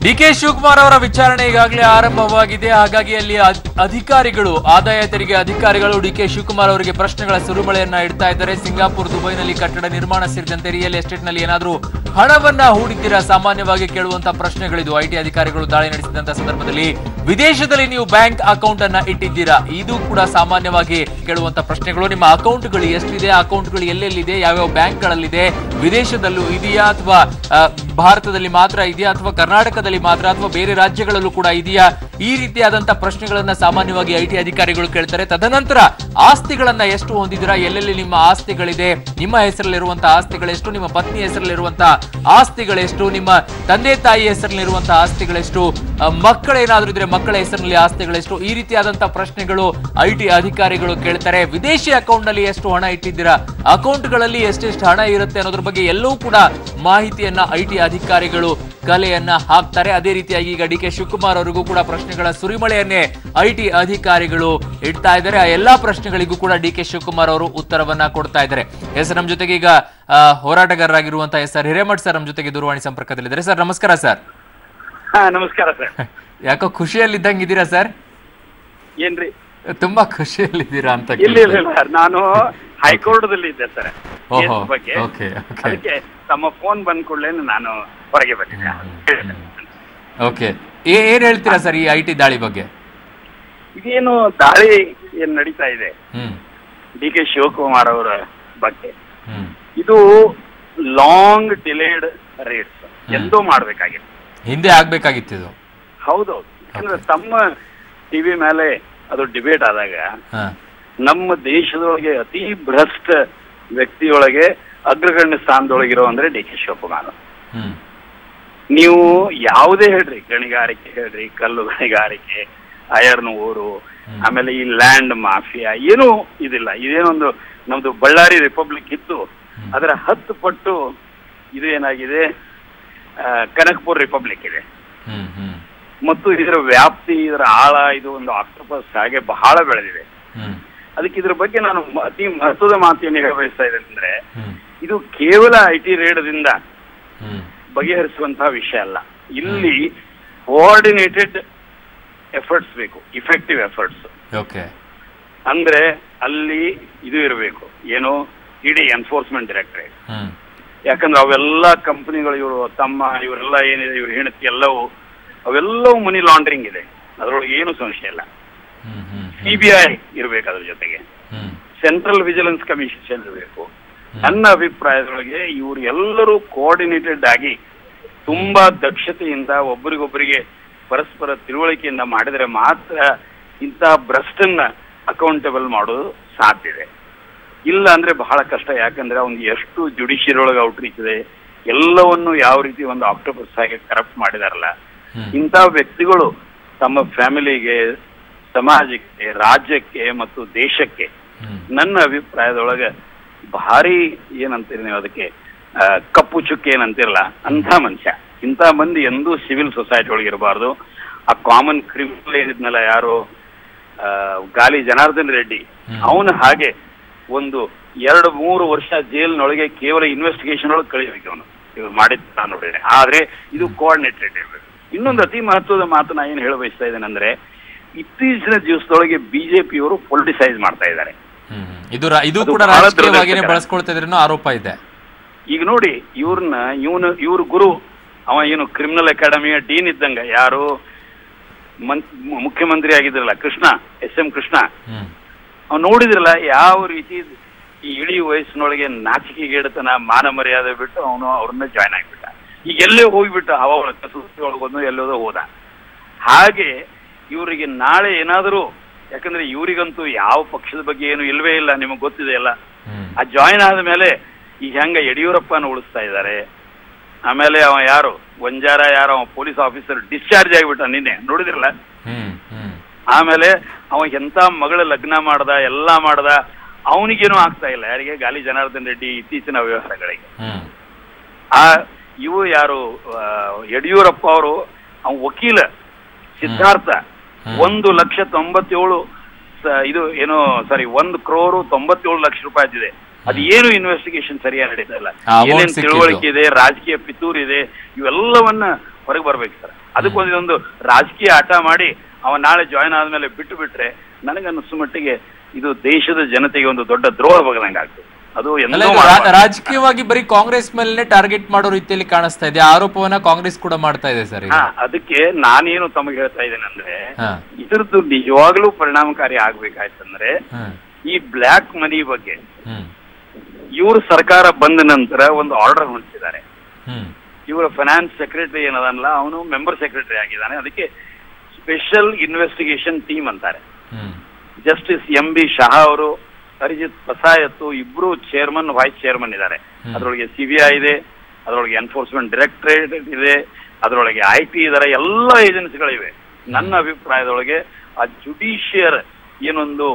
ಡಿ.ಕೆ. ಶಿವಕುಮಾರ್ ಅವರ ವಿಚಾರಣೆ ಈಗಾಗಲೇ ಆರಂಭವಾಗಿದೆ. ಹಾಗಾಗಿ ಅಲ್ಲಿ ಅಧಿಕಾರಿಗಳು, ಆದಾಯ ತೆರಿಗೆ ಅಧಿಕಾರಿಗಳು ಡಿ.ಕೆ. ಶಿವಕುಮಾರ್ ಅವರಿಗೆ ಪ್ರಶ್ನೆಗಳ ಸುರುಮಳೆಯನ್ನ ಇಡ್ತಾ ಇದ್ದಾರೆ. ಸಿಂಗಾಪುರ್, ದುಬೈನಲ್ಲಿ ಕಟ್ಟಡ ನಿರ್ಮಾಣ ಸೇರಿದಂತೆ ರಿಯಲ್ ಎಸ್ಟೇಟ್ ನಲ್ಲಿ ಏನಾದರೂ ಹಣವನ್ನ ಹೂಡಿದ್ದೀರಾ ಸಾಮಾನ್ಯವಾಗಿ ಕೇಳುವಂತಹ ಪ್ರಶ್ನೆಗಳಿದು. IT ಅಧಿಕಾರಿಗಳು ದಾಳಿ ನಡೆಸಿದಂತಹ ಸಂದರ್ಭದಲ್ಲಿ ವಿದೇಶದಲ್ಲಿ ನೀವು ಬ್ಯಾಂಕ್ ಅಕೌಂಟ್ ಅನ್ನ ಇಟ್ಟಿದ್ದೀರಾ, ಇದು ಕೂಡ ಸಾಮಾನ್ಯವಾಗಿ ಕೇಳುವಂತಹ ಪ್ರಶ್ನೆಗಳು. ನಿಮ್ಮ ಅಕೌಂಟ್ಗಳು ಎಷ್ಟಿದೆ, ಅಕೌಂಟ್ಗಳು ಎಲ್ಲೆಲ್ಲಿದೆ, ಯಾವ್ಯಾವ ಬ್ಯಾಂಕ್ಗಳಲ್ಲಿದೆ, ವಿದೇಶದಲ್ಲೂ ಇದೆಯಾ ಅಥವಾ ಭಾರತದಲ್ಲಿ ಮಾತ್ರ ಇದೆಯಾ ಅಥವಾ ಕರ್ನಾಟಕದಲ್ಲಿ ಮಾತ್ರ ಅಥವಾ ಬೇರೆ ರಾಜ್ಯಗಳಲ್ಲೂ ಕೂಡ ಇದೆಯಾ? ಈ ರೀತಿಯಾದಂತಹ ಪ್ರಶ್ನೆಗಳನ್ನ ಸಾಮಾನ್ಯವಾಗಿ ಐಟಿ ಅಧಿಕಾರಿಗಳು ಕೇಳ್ತಾರೆ. ತದನಂತರ ಆಸ್ತಿಗಳನ್ನ ಎಷ್ಟು ಹೊಂದಿದ್ದೀರಾ, ಎಲ್ಲೆಲ್ಲಿ ನಿಮ್ಮ ಆಸ್ತಿಗಳಿದೆ, ನಿಮ್ಮ ಹೆಸರಲ್ಲಿರುವಂತಹ ಆಸ್ತಿಗಳೆಷ್ಟು, ನಿಮ್ಮ ಪತ್ನಿ ಹೆಸರಲ್ಲಿರುವಂತಹ ಆಸ್ತಿಗಳೆಷ್ಟು, ನಿಮ್ಮ ತಂದೆ ತಾಯಿ ಹೆಸರಲ್ಲಿರುವಂತಹ ಆಸ್ತಿಗಳೆಷ್ಟು, ಮಕ್ಕಳೇನಾದ್ರೂ ಇದ್ರೆ ಮಕ್ಕಳ ಹೆಸರಿನಲ್ಲಿ ಆಸ್ತಿಗಳೆಷ್ಟು, ಈ ರೀತಿಯಾದಂತಹ ಪ್ರಶ್ನೆಗಳು ಐಟಿ ಅಧಿಕಾರಿಗಳು ಕೇಳ್ತಾರೆ. ವಿದೇಶಿ ಅಕೌಂಟ್ ನಲ್ಲಿ ಎಷ್ಟು ಹಣ ಇಟ್ಟಿದ್ದೀರಾ, ಅಕೌಂಟ್ಗಳಲ್ಲಿ ಎಷ್ಟೆಷ್ಟು ಹಣ ಇರುತ್ತೆ ಅನ್ನೋದ್ರ ಬಗ್ಗೆ ಎಲ್ಲವೂ ಕೂಡ ಮಾಹಿತಿಯನ್ನ ಐಟಿ ಅಧಿಕಾರಿಗಳು ಕಲೆಯನ್ನ ಹಾಕ್ತಾರೆ. ಅದೇ ರೀತಿಯಾಗಿ ಈಗ ಡಿ ಕೆ ಶಿವಕುಮಾರ್ ಅವರಿಗೂ ಕೂಡ ಪ್ರಶ್ನೆಗಳ ಸುರಿಮಳೆಯನ್ನೇ ಐಟಿ ಅಧಿಕಾರಿಗಳು ಇಡ್ತಾ ಇದ್ದಾರೆ. ಆ ಎಲ್ಲಾ ಪ್ರಶ್ನೆಗಳಿಗೂ ಕೂಡ ಡಿ ಕೆ ಶಿವಕುಮಾರ್ ಅವರು ಉತ್ತರವನ್ನ ಕೊಡ್ತಾ ಇದ್ದಾರೆ. ಎಸ್, ನಮ್ಮ ಜೊತೆಗೆ ಈಗ ಹೋರಾಟಗಾರರಾಗಿರುವಂತಹ ಎಸ್ ಆರ್ ಹಿರೇಮಠ್ ಸರ್ ನಮ್ಮ ಜೊತೆಗೆ ದೂರವಾಣಿ ಸಂಪರ್ಕದಲ್ಲಿದ್ದಾರೆ. ಸರ್ ನಮಸ್ಕಾರ. ಸರ್ ನಮಸ್ಕಾರ ಸರ್. ಯಾಕೋ ಖುಷಿಯಲ್ಲಿದ್ದಂಗಿದ್ದೀರಾ ಸರ್? ಏನ್ರಿ ತುಂಬಾ ಖುಷಿಯಲ್ಲಿದ್ದೀರಾ ಅಂತ? ಇಲ್ಲ, ನಾನು ಹೈಕೋರ್ಟ್ ದಲ್ಲಿ ಇದ್ದೆ ಸರ್ ಬಗ್ಗೆ. ಅದಕ್ಕೆ ತಮ್ಮ ಫೋನ್ ಬಂದ್ ಕೂಡಲೇ ನಾನು ಹೊರಗೆ ಬಂದಿದ್ದೆ. ಓಕೆ, ಏನ್ ಹೇಳ್ತೀರಾ ಸರ್ ಈ ಐಟಿ ದಾಳಿ ಬಗ್ಗೆ? ಇದೇನು ದಾಳಿ ಏನ್ ನಡೀತಾ ಇದೆ ಡಿ ಕೆ ಶಿವಕುಮಾರ್ ಅವರ ಬಗ್ಗೆ, ಇದು ಲಾಂಗ್ ಡಿಲೇಡ್ ರೇಟ್ಸ್ ಎಂದೂ ಮಾಡ್ಬೇಕಾಗಿತ್ತು, ಹಿಂದೆ ಆಗ್ಬೇಕಾಗಿತ್ತು ಇದು. ಹೌದೌದು. ಯಾಕಂದ್ರೆ ತಮ್ಮ ಟಿವಿ ಮೇಲೆ ಅದು ಡಿಬೇಟ್ ಆದಾಗ ನಮ್ಮ ದೇಶದೊಳಗೆ ಅತಿ ಭ್ರಷ್ಟ ವ್ಯಕ್ತಿಯೊಳಗೆ ಅಗ್ರಗಣ್ಯ ಸ್ಥಾನದೊಳಗಿರೋ ಅಂದ್ರೆ ಡಿ ಕೆ ಶಿವಕುಮಾರ್. ನೀವು ಯಾವುದೇ ಹೇಳ್ರಿ, ಗಣಿಗಾರಿಕೆ ಹೇಳ್ರಿ, ಕಲ್ಲು ಗಣಿಗಾರಿಕೆ, ಐರನ್ ಓರು, ಆಮೇಲೆ ಈ ಲ್ಯಾಂಡ್ ಮಾಫಿಯಾ, ಏನೂ ಇದಿಲ್ಲ. ಇದೇನೊಂದು ನಮ್ದು ಬಳ್ಳಾರಿ ರಿಪಬ್ಲಿಕ್ ಇತ್ತು, ಅದರ 10 ಪಟ್ಟು ಇದು ಏನಾಗಿದೆ, ಕನಕಪುರ ರಿಪಬ್ಲಿಕ್ ಇದೆ. ಮತ್ತು ಇದರ ವ್ಯಾಪ್ತಿ, ಇದರ ಆಳ, ಇದು ಒಂದು ಆಕ್ಟೋಪಸ್ ಹಾಗೆ ಬಹಳ ಬೆಳೆದಿದೆ. ಅದಕ್ಕೆ ಇದ್ರ ಬಗ್ಗೆ ನಾನು ಅತಿ ಮಹತ್ವದ ಮಾತನ್ನು ಹೇಳಬಯಸ್ತಾ ಇದ್ದೇನೆ ಅಂದ್ರೆ, ಇದು ಕೇವಲ ಐಟಿ ರೇಡದಿಂದ ಬಗೆಹರಿಸುವಂತಹ ವಿಷಯ ಅಲ್ಲ. ಇಲ್ಲಿ ಕೋಆರ್ಡಿನೇಟೆಡ್ ಎಫರ್ಟ್ಸ್ ಬೇಕು, ಇಫೆಕ್ಟಿವ್ ಎಫರ್ಟ್ಸ್. ಅಂದ್ರೆ ಅಲ್ಲಿ ಇದು ಇರಬೇಕು, ಏನು, ಇಡಿ ಎನ್ಫೋರ್ಸ್ಮೆಂಟ್ ಡೈರೆಕ್ಟರೇಟ್. ಯಾಕಂದ್ರೆ ಅವೆಲ್ಲ ಕಂಪನಿಗಳು, ಇವರು ತಮ್ಮ ಇವರೆಲ್ಲ ಏನಿದೆ, ಇವ್ರ ಹೆಂಡತಿ ಎಲ್ಲವೂ, ಅವೆಲ್ಲವೂ ಮನಿ ಲಾಂಡ್ರಿಂಗ್ ಇದೆ, ಅದರೊಳಗೆ ಏನು ಸಂಶಯ ಇಲ್ಲ. ಸಿಬಿಐ ಇರಬೇಕು, ಅದ್ರ ಜೊತೆಗೆ ಸೆಂಟ್ರಲ್ ವಿಜಿಲೆನ್ಸ್ ಕಮಿಷನ್ ಇರಬೇಕು. ನನ್ನ ಅಭಿಪ್ರಾಯದೊಳಗೆ ಇವರು ಎಲ್ಲರೂ ಕೋಆರ್ಡಿನೇಟೆಡ್ ಆಗಿ ತುಂಬಾ ದಕ್ಷತೆಯಿಂದ ಒಬ್ಬರಿಗೊಬ್ಬರಿಗೆ ಪರಸ್ಪರ ತಿಳುವಳಿಕೆಯಿಂದ ಮಾಡಿದರೆ ಮಾತ್ರ ಇಂತಹ ಭ್ರಷ್ಟನ್ನ ಅಕೌಂಟಬಲ್ ಮಾಡೋದು ಸಾಧ್ಯ ಇದೆ. ಇಲ್ಲ ಅಂದ್ರೆ ಬಹಳ ಕಷ್ಟ. ಯಾಕಂದ್ರೆ ಅವ್ನಿಗೆ ಎಷ್ಟು ಜುಡಿಷಿಯರಿ ಒಳಗೆ ಔಟ್ರೀಚ್ ಇದೆ, ಎಲ್ಲವನ್ನು ಯಾವ ರೀತಿ ಒಂದು ಆಕ್ಟೋಪಸ್ ಆಗಿ ಕರಪ್ಟ್ ಮಾಡಿದಾರಲ್ಲ, ಇಂಥ ವ್ಯಕ್ತಿಗಳು ತಮ್ಮ ಫ್ಯಾಮಿಲಿಗೆ, ಸಮಾಜಕ್ಕೆ, ರಾಜ್ಯಕ್ಕೆ ಮತ್ತು ದೇಶಕ್ಕೆ ನನ್ನ ಅಭಿಪ್ರಾಯದೊಳಗೆ ಭಾರಿ ಏನಂತೀರಿ ನೀವು ಅದಕ್ಕೆ, ಕಪ್ಪು ಚುಕ್ಕೆ ಏನಂತಿರಲ್ಲ, ಅಂಥ ಮನುಷ್ಯ. ಇಂಥ ಮಂದಿ ಎಂದೂ ಸಿವಿಲ್ ಸೊಸೈಟಿ ಒಳಗೆ ಇರಬಾರ್ದು. ಆ ಕಾಮನ್ ಕ್ರಿಮಿನಲ್ ಏನಿದ್ನಲ್ಲ ಯಾರು, ಗಾಲಿ ಜನಾರ್ದನ್ ರೆಡ್ಡಿ, ಅವನು ಹಾಗೆ ಒಂದು 2-3 ವರ್ಷ ಜೈಲ್ನೊಳಗೆ ಕೇವಲ ಇನ್ವೆಸ್ಟಿಗೇಷನ್ ಒಳಗೆ ಕಳಿಬೇಕು ಅವನು, ಇವ್ರು ಮಾಡಿದ್ದ ನೋಡಿದ್ರೆ. ಆದ್ರೆ ಇದು ಕೋಆರ್ಡಿನೇಟೆಡ್ ಇರಬೇಕು. ಇನ್ನೊಂದು ಅತಿ ಮಹತ್ವದ ಮಾತು ನಾ ಏನು ಹೇಳ ಬಯಸ್ತಾ ಇದ್ದೇನೆ ಅಂದ್ರೆ, ಇತ್ತೀಚಿನ ದಿವಸದೊಳಗೆ ಬಿಜೆಪಿಯವರು ಪೊಲಿಟಿಸೈಸ್ ಮಾಡ್ತಾ ಇದ್ದಾರೆ. ಇದು ಕೂಡ ರಾಜಕೀಯವಾಗಿಯೇ ಬಳಸ್ಕೊಳ್ತಾ ಇದ್ರೆ ಆರೋಪ ಇದೆ. ಈಗ ನೋಡಿ, ಇವ್ರ ಗುರು ಅವ ಏನು ಕ್ರಿಮಿನಲ್ ಅಕಾಡೆಮಿಯ ಡೀನ್ ಇದ್ದಂಗ, ಯಾರು ಮುಖ್ಯಮಂತ್ರಿ ಆಗಿದ್ರಲ್ಲ, ಕೃಷ್ಣ, SM ಕೃಷ್ಣ, ಅವ್ನು ನೋಡಿದ್ರಲ್ಲ ಯಾವ ರೀತಿ ಈ ಇಳಿ ವಯಸ್ಸಿನೊಳಗೆ ನಾಚಿಕೆಗೇಡತನ, ಮಾನ ಮರ್ಯಾದೆ ಬಿಟ್ಟು ಅವನು ಅವ್ರನ್ನ ಜಾಯ್ನ್ ಆಗಿಬಿಟ್ಟ. ಈಗ ಎಲ್ಲೇ ಹೋಗ್ಬಿಟ್ಟ, ಹವಾವಳ ಕಸೂತಿ ಎಲ್ಲೋದೋ ಹೋದ. ಹಾಗೆ ಇವರಿಗೆ ನಾಳೆ ಏನಾದರೂ, ಯಾಕಂದ್ರೆ ಇವರಿಗಂತೂ ಯಾವ ಪಕ್ಷದ ಬಗ್ಗೆ ಏನು ಇಲ್ವೇ ಇಲ್ಲ, ನಿಮಗೆ ಗೊತ್ತಿದೆ ಅಲ್ಲ. ಆ ಜಾಯಿನ್ ಆದ ಮೇಲೆ ಈಗ ಹೆಂಗ ಯಡಿಯೂರಪ್ಪನ ಉಳಿಸ್ತಾ ಇದ್ದಾರೆ. ಆಮೇಲೆ ಅವ ಯಾರು ವಂಜಾರ, ಯಾರು ಅವ ಪೊಲೀಸ್ ಆಫೀಸರ್ ಡಿಸ್ಚಾರ್ಜ್ ಆಗಿಬಿಟ್ಟ ನಿನ್ನೆ, ನೋಡಿದ್ರಲ್ಲ. ಆಮೇಲೆ ಅವ ಎಂತ ಮಗಳ ಲಗ್ನ ಮಾಡ್ದ, ಎಲ್ಲಾ ಮಾಡ್ದ, ಅವನಿಗೇನು ಆಗ್ತಾ ಇಲ್ಲ. ಯಾರಿಗೆ? ಗಾಲಿ ಜನಾರ್ದನ್ ರೆಡ್ಡಿ ಇತ್ತೀಚಿನ ವ್ಯವಹಾರಗಳಿಗೆ. ಇವು ಯಾರು ಯಡಿಯೂರಪ್ಪ ಅವರು, ಅವ ವಕೀಲ ಸಿದ್ಧಾರ್ಥ 1,97,000 ಇದು ಏನೋ ಸಾರಿ 1,97,00,000 ರೂಪಾಯಿ. ಅದು ಏನು ಇನ್ವೆಸ್ಟಿಗೇಷನ್ ಸರಿಯಾಗಿ ನಡೀತಾ ಇಲ್ಲ. ಏನೇನು ತಿಳುವಳಿಕೆ ಇದೆ, ರಾಜಕೀಯ ಪಿತೂರು ಇದೆ, ಇವೆಲ್ಲವನ್ನ ಹೊರಗೆ ಬರ್ಬೇಕು ಸರ್. ಅದಕ್ಕೊಂದೊಂದು ರಾಜಕೀಯ ಆಟ ಮಾಡಿ ಅವ ನಾಳೆ ಜಾಯ್ನ್ ಆದ್ಮೇಲೆ ಬಿಟ್ಟು ಬಿಟ್ರೆ ನನಗನ್ನಿಸು ಮಟ್ಟಿಗೆ ಇದು ದೇಶದ ಜನತೆಗೆ ಒಂದು ದೊಡ್ಡ ದ್ರೋಹ ಬಗದಂಗೆ ಆಗ್ತದೆ. ಅದು ರಾಜಕೀಯವಾಗಿ ಬರೀ ಕಾಂಗ್ರೆಸ್ ಮೇಲೆ ಟಾರ್ಗೆಟ್ ಮಾಡೋ ರೀತಿಯಲ್ಲಿ ಕಾಣಿಸ್ತಾ ಇದೆ. ಆರೋಪವನ್ನ ಕಾಂಗ್ರೆಸ್ ಕೂಡ ಮಾಡ್ತಾ ಇದೆ ಸರ್. ಅದಕ್ಕೆ ನಾನೇನು ತಮಗೆ ಹೇಳ್ತಾ ಇದ್ದೇನೆ ಅಂದ್ರೆ, ಇದ್ರದ್ದು ನಿಜವಾಗ್ಲೂ ಪರಿಣಾಮಕಾರಿ ಆಗ್ಬೇಕಾಯ್ತಂದ್ರೆ ಈ ಬ್ಲ್ಯಾಕ್ ಮನಿ ಬಗ್ಗೆ ಇವ್ರ ಸರ್ಕಾರ ಬಂದ ನಂತರ ಒಂದು ಆರ್ಡರ್ ಹೊಂದಿಸಿದ್ದಾರೆ. ಇವರ ಫೈನಾನ್ಸ್ ಸೆಕ್ರೆಟರಿ ಏನದಲ್ಲ ಅವನು ಮೆಂಬರ್ ಸೆಕ್ರೆಟರಿ ಆಗಿದ್ದಾನೆ. ಅದಕ್ಕೆ ಸ್ಪೆಷಲ್ ಇನ್ವೆಸ್ಟಿಗೇಷನ್ ಟೀಮ್ ಅಂತಾರೆ. ಜಸ್ಟಿಸ್ MB ಶಹಾ ಅವರು, ಅರಿಜಿತ್ ಪಸಾಯತ್ ಇಬ್ರು ಚೇರ್ಮನ್ ವೈಸ್ ಚೇರ್ಮನ್ ಇದ್ದಾರೆ. ಅದರೊಳಗೆ CBI ಇದೆ, ಅದರೊಳಗೆ ಎನ್ಫೋರ್ಸ್ಮೆಂಟ್ ಡೈರೆಕ್ಟರೇಟ್ ಇದೆ, ಅದರೊಳಗೆ IT ಇದಾರೆ, ಎಲ್ಲ ಏಜೆನ್ಸಿಗಳಿವೆ. ನನ್ನ ಅಭಿಪ್ರಾಯದೊಳಗೆ ಆ ಜುಡಿಷಿಯರ್ ಏನೊಂದು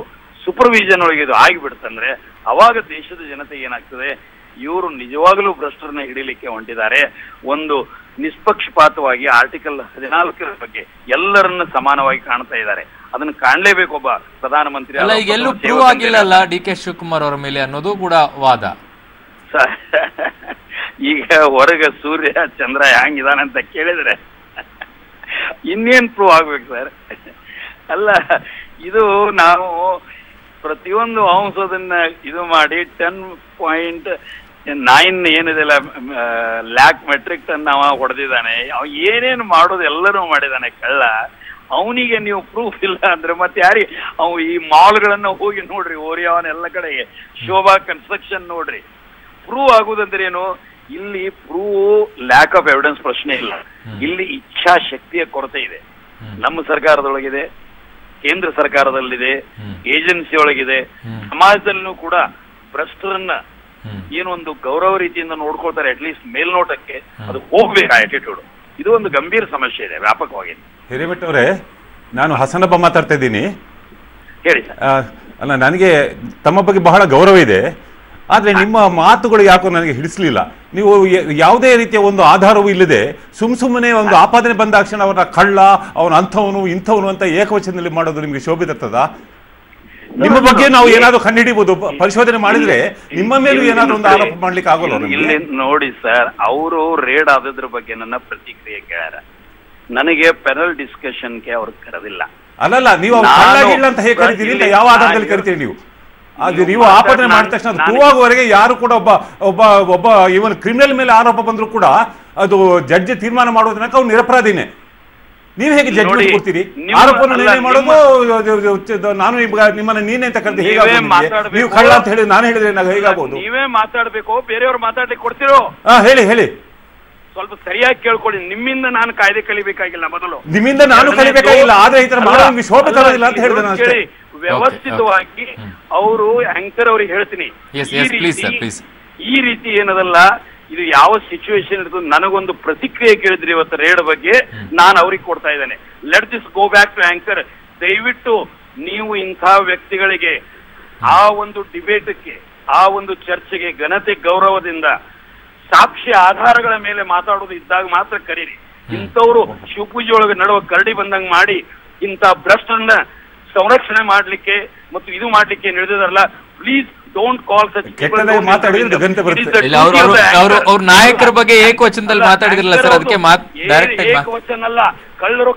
ಸೂಪರ್ವಿಷನ್ ಒಳಗೆ ಇದು ಆಗಿಬಿಡ್ತಂದ್ರೆ ಅವಾಗ ದೇಶದ ಜನತೆ ಏನಾಗ್ತದೆ, ಇವರು ನಿಜವಾಗಲೂ ಭ್ರಷ್ಟರನ್ನ ಹಿಡಿಲಿಕ್ಕೆ ಹೊಂಟಿದ್ದಾರೆ. ಒಂದು ನಿಷ್ಪಕ್ಷಪಾತವಾಗಿ ಆರ್ಟಿಕಲ್ 14 ಬಗ್ಗೆ ಎಲ್ಲರನ್ನ ಸಮಾನವಾಗಿ ಕಾಣ್ತಾ ಇದ್ದಾರೆ. ಅದನ್ನು ಕಾಣಲೇಬೇಕು ಒಬ್ಬ ಪ್ರಧಾನಮಂತ್ರಿ. ಎಲ್ಲೂ ಪ್ರೂವ್ ಆಗಿಲ್ಲ DK ಶಿವಕುಮಾರ್ ಅವರ ಮೇಲೆ ಅನ್ನೋದು ಕೂಡ ವಾದ. ಈಗ ಹೊರಗ ಸೂರ್ಯ ಚಂದ್ರ ಹ್ಯಾಂಗಿದಾನೆ ಅಂತ ಕೇಳಿದ್ರೆ ಇನ್ನೇನ್ ಪ್ರೂವ್ ಆಗ್ಬೇಕು ಸರ್? ಅಲ್ಲ, ಇದು ನಾವು ಪ್ರತಿಯೊಂದು ಅಂಶದನ್ನ ಇದು ಮಾಡಿ 10.9 ಏನಿದೆಲ್ಲ ಲ್ಯಾಕ್ ಮೆಟ್ರಿಕ್ ಟನ್ ಅವ ಹೊಡೆದಿದ್ದಾನೆ. ಅವ ಏನೇನು ಮಾಡೋದು ಎಲ್ಲರೂ ಮಾಡಿದಾನೆ ಕಳ್ಳ. ಅವನಿಗೆ ನೀವು ಪ್ರೂಫ್ ಇಲ್ಲ ಅಂದ್ರೆ ಮತ್ತೆ ಯಾರಿ? ಅವು ಈ ಮಾಲ್ಗಳನ್ನ ಹೋಗಿ ನೋಡ್ರಿ, ಓರಿಯಾವನ್ ಎಲ್ಲ ಕಡೆಗೆ, ಶೋಭಾ ಕನ್ಸ್ಟ್ರಕ್ಷನ್ ನೋಡ್ರಿ. ಪ್ರೂವ್ ಆಗುದಂದ್ರೆ ಏನು? ಇಲ್ಲಿ ಪ್ರೂವ್ ಲ್ಯಾಕ್ ಆಫ್ ಎವಿಡೆನ್ಸ್ ಪ್ರಶ್ನೆ ಇಲ್ಲ, ಇಲ್ಲಿ ಇಚ್ಛಾಶಕ್ತಿಯ ಕೊರತೆ ಇದೆ. ನಮ್ಮ ಸರ್ಕಾರದೊಳಗಿದೆ, ಕೇಂದ್ರ ಸರ್ಕಾರದಲ್ಲಿದೆ, ಏಜೆನ್ಸಿ ಒಳಗಿದೆ, ಸಮಾಜದಲ್ಲೂ ಕೂಡ ಭ್ರಷ್ಟರನ್ನ ಏನೊಂದು ಗೌರವ ರೀತಿಯಿಂದ ನೋಡ್ಕೊಳ್ತಾರೆ. ಅಟ್ಲೀಸ್ಟ್ ಮೇಲ್ನೋಟಕ್ಕೆ ಅದು ಹೋಗ್ಬೇಕು ಆಟಿಟ್ಯೂಡ್. ಇದು ಒಂದು ಗಂಭೀರ ಸಮಸ್ಯೆ ಇದೆ ವ್ಯಾಪಕವಾಗಿ. ಹಿರೇಮಠ ಅವರೇ, ನಾನು ಹಸನಬ್ಬ ಮಾತಾಡ್ತಾ ಇದ್ದೀನಿ. ಹೇಳಿ ಸರ್. ಅಲ್ಲ, ನನಗೆ ತಮ್ಮ ಬಗ್ಗೆ ಬಹಳ ಗೌರವ ಇದೆ, ಆದ್ರೆ ನಿಮ್ಮ ಮಾತುಗಳು ಯಾಕೋ ನನಗೆ ಹಿಡಿಸ್ಲಿಲ್ಲ. ನೀವು ಯಾವುದೇ ರೀತಿಯ ಒಂದು ಆಧಾರವೂ ಇಲ್ಲದೆ ಸುಮ್ಮನೆ ಒಂದು ಆಪಾದನೆ ಬಂದಾಕ್ಷಣ ಅವರ ಕಳ್ಳ, ಅವನ ಅಂಥವನು ಇಂಥವನು ಅಂತ ಏಕವಚನದಲ್ಲಿ ಮಾಡೋದು ನಿಮ್ಗೆ ಶೋಭಿತದ? ನಿಮ್ಮ ಬಗ್ಗೆ ನಾವು ಏನಾದ್ರು ಕಂಡುಹಿಡಿಬಹುದು, ಪರಿಶೋಧನೆ ಮಾಡಿದ್ರೆ ನಿಮ್ಮ ಮೇಲೂ ಏನಾದ್ರು ಒಂದು ಆರೋಪ ಮಾಡ್ಲಿಕ್ಕೆ ಆಗೋಲ್ಲ. ಇಲ್ಲಿ ನೋಡಿ ಸರ್, ಅವರು ರೇಡ್ ಆದದ್ರ ಬಗ್ಗೆ ನನ್ನ ಪ್ರತಿಕ್ರಿಯೆ ಕೇಳ್ಯಾರ. ನನಗೆ ಪೆನಲ್ ಡಿಸ್ಕಷನ್ಗೆ ಅವ್ರು ಕರೆದಿಲ್ಲ. ಅಲ್ಲಲ್ಲ, ನೀವು ಕಳ್ಳ ಅಂತ ಹೇಗೆ ಕರಿತೀರಿ? ಯಾವ ಆಧಾರದಲ್ಲಿ ಕರಿತೀರಿ ನೀವು? ಅದು ನೀವು ಆಪಾದನೆ ಮಾಡಿದ ತಕ್ಷಣ ಪ್ರೂವಾಗುವವರೆಗೆ ಯಾರು ಕೂಡ ಒಬ್ಬ ಇವನ್ ಕ್ರಿಮಿನಲ್ ಮೇಲೆ ಆರೋಪ ಬಂದ್ರು ಕೂಡ ಅದು ಜಡ್ಜ್ ತೀರ್ಮಾನ ಮಾಡೋದನ್ನ ಅವ್ರು ನಿರಪರಾಧಿನೇ. ನೀವು ಹೇಗೆ ಜಡ್ಜ್ಮೆಂಟ್ ಕೊಡ್ತೀರಿ? ಆರೋಪವನ್ನು ನಿರ್ಣಯ ಮಾಡೋದು ನಾನು ನಿಮ್ಮನ್ನ ನೀನೆ ಅಂತ ಕರೆದು ಹೇಗಾಗ್ಬೋದು? ನೀವು ಕಳ್ಳ ಅಂತ ಹೇಳಿ ನಾನು ಹೇಳಿದ್ರೆ ಹೇಗಾಗ್ಬೋದು? ನೀವೇ ಮಾತಾಡ್ಬೇಕು, ಬೇರೆಯವ್ರು ಮಾತಾಡ್ಲಿಕ್ಕೆ ಕೊಡ್ತಿರೋ? ಹೇಳಿ ಹೇಳಿ, ಸ್ವಲ್ಪ ಸರಿಯಾಗಿ ಕೇಳ್ಕೊಳ್ಳಿ. ನಿಮ್ಮಿಂದ ನಾನು ಕಾಯ್ದೆ ಕಲಿಬೇಕಾಗಿಲ್ಲ, ಮೊದಲು ನಿಮ್ಮಿಂದ ನಾನು ಕಲಿಬೇಕಾಗಿಲ್ಲ, ಆದ್ರೆ ಈ ತರ ಮಾಡೋದು ಶೋಭೆ ತರೋದಿಲ್ಲ ಅಂತ ಹೇಳಿದೆ ನಾನು ಅಷ್ಟೇ. ವ್ಯವಸ್ಥಿತವಾಗಿ ಅವರು ಆಂಕರ್ ಅವ್ರಿಗೆ ಹೇಳ್ತೀನಿ, ಈ ರೀತಿ ಏನದಲ್ಲ, ಇದು ಯಾವ ಸಿಚುವೇಶನ್ ಇರ್ತದೆ, ನನಗೊಂದು ಪ್ರತಿಕ್ರಿಯೆ ಕೇಳಿದ್ರಿ ಇವತ್ತು ರೇಡ್ ಬಗ್ಗೆ, ನಾನು ಅವ್ರಿಗೆ ಕೊಡ್ತಾ ಇದ್ದೇನೆ. Let this go back to anchor. ದಯವಿಟ್ಟು ನೀವು ಇಂಥ ವ್ಯಕ್ತಿಗಳಿಗೆ ಆ ಒಂದು ಡಿಬೇಟ್ಗೆ, ಆ ಒಂದು ಚರ್ಚೆಗೆ ಘನತೆ ಗೌರವದಿಂದ ಸಾಕ್ಷಿ ಆಧಾರಗಳ ಮೇಲೆ ಮಾತಾಡೋದು ಇದ್ದಾಗ ಮಾತ್ರ ಕರೀರಿ. ಇಂಥವ್ರು ಶಿವಪೂಜೆ ಒಳಗೆ ನಡುವ ಕರಡಿ ಬಂದಂಗ್ ಮಾಡಿ ಇಂಥ ಭ್ರಷ್ಟರನ್ನ ಸಂರಕ್ಷಣೆ ಮಾಡ್ಲಿಕ್ಕೆ ಮತ್ತು ಇದು ಮಾಡ್ಲಿಕ್ಕೆ ನಡೆದಿದಾರಲ್ಲ, ಪ್ಲೀಸ್ ಡೋಂಟ್ ಕಾಲ್ ಸಚ್ ಅವ್ರ ನಾಯಕರ ಬಗ್ಗೆ ಏಕವಚನದಲ್ಲಿ ಮಾತಾಡಿದ್ರಲ್ಲ ಸರ್, ಅದಕ್ಕೆ ಏಕವಚನ ಅಲ್ಲ, ಕಳ್ಳರು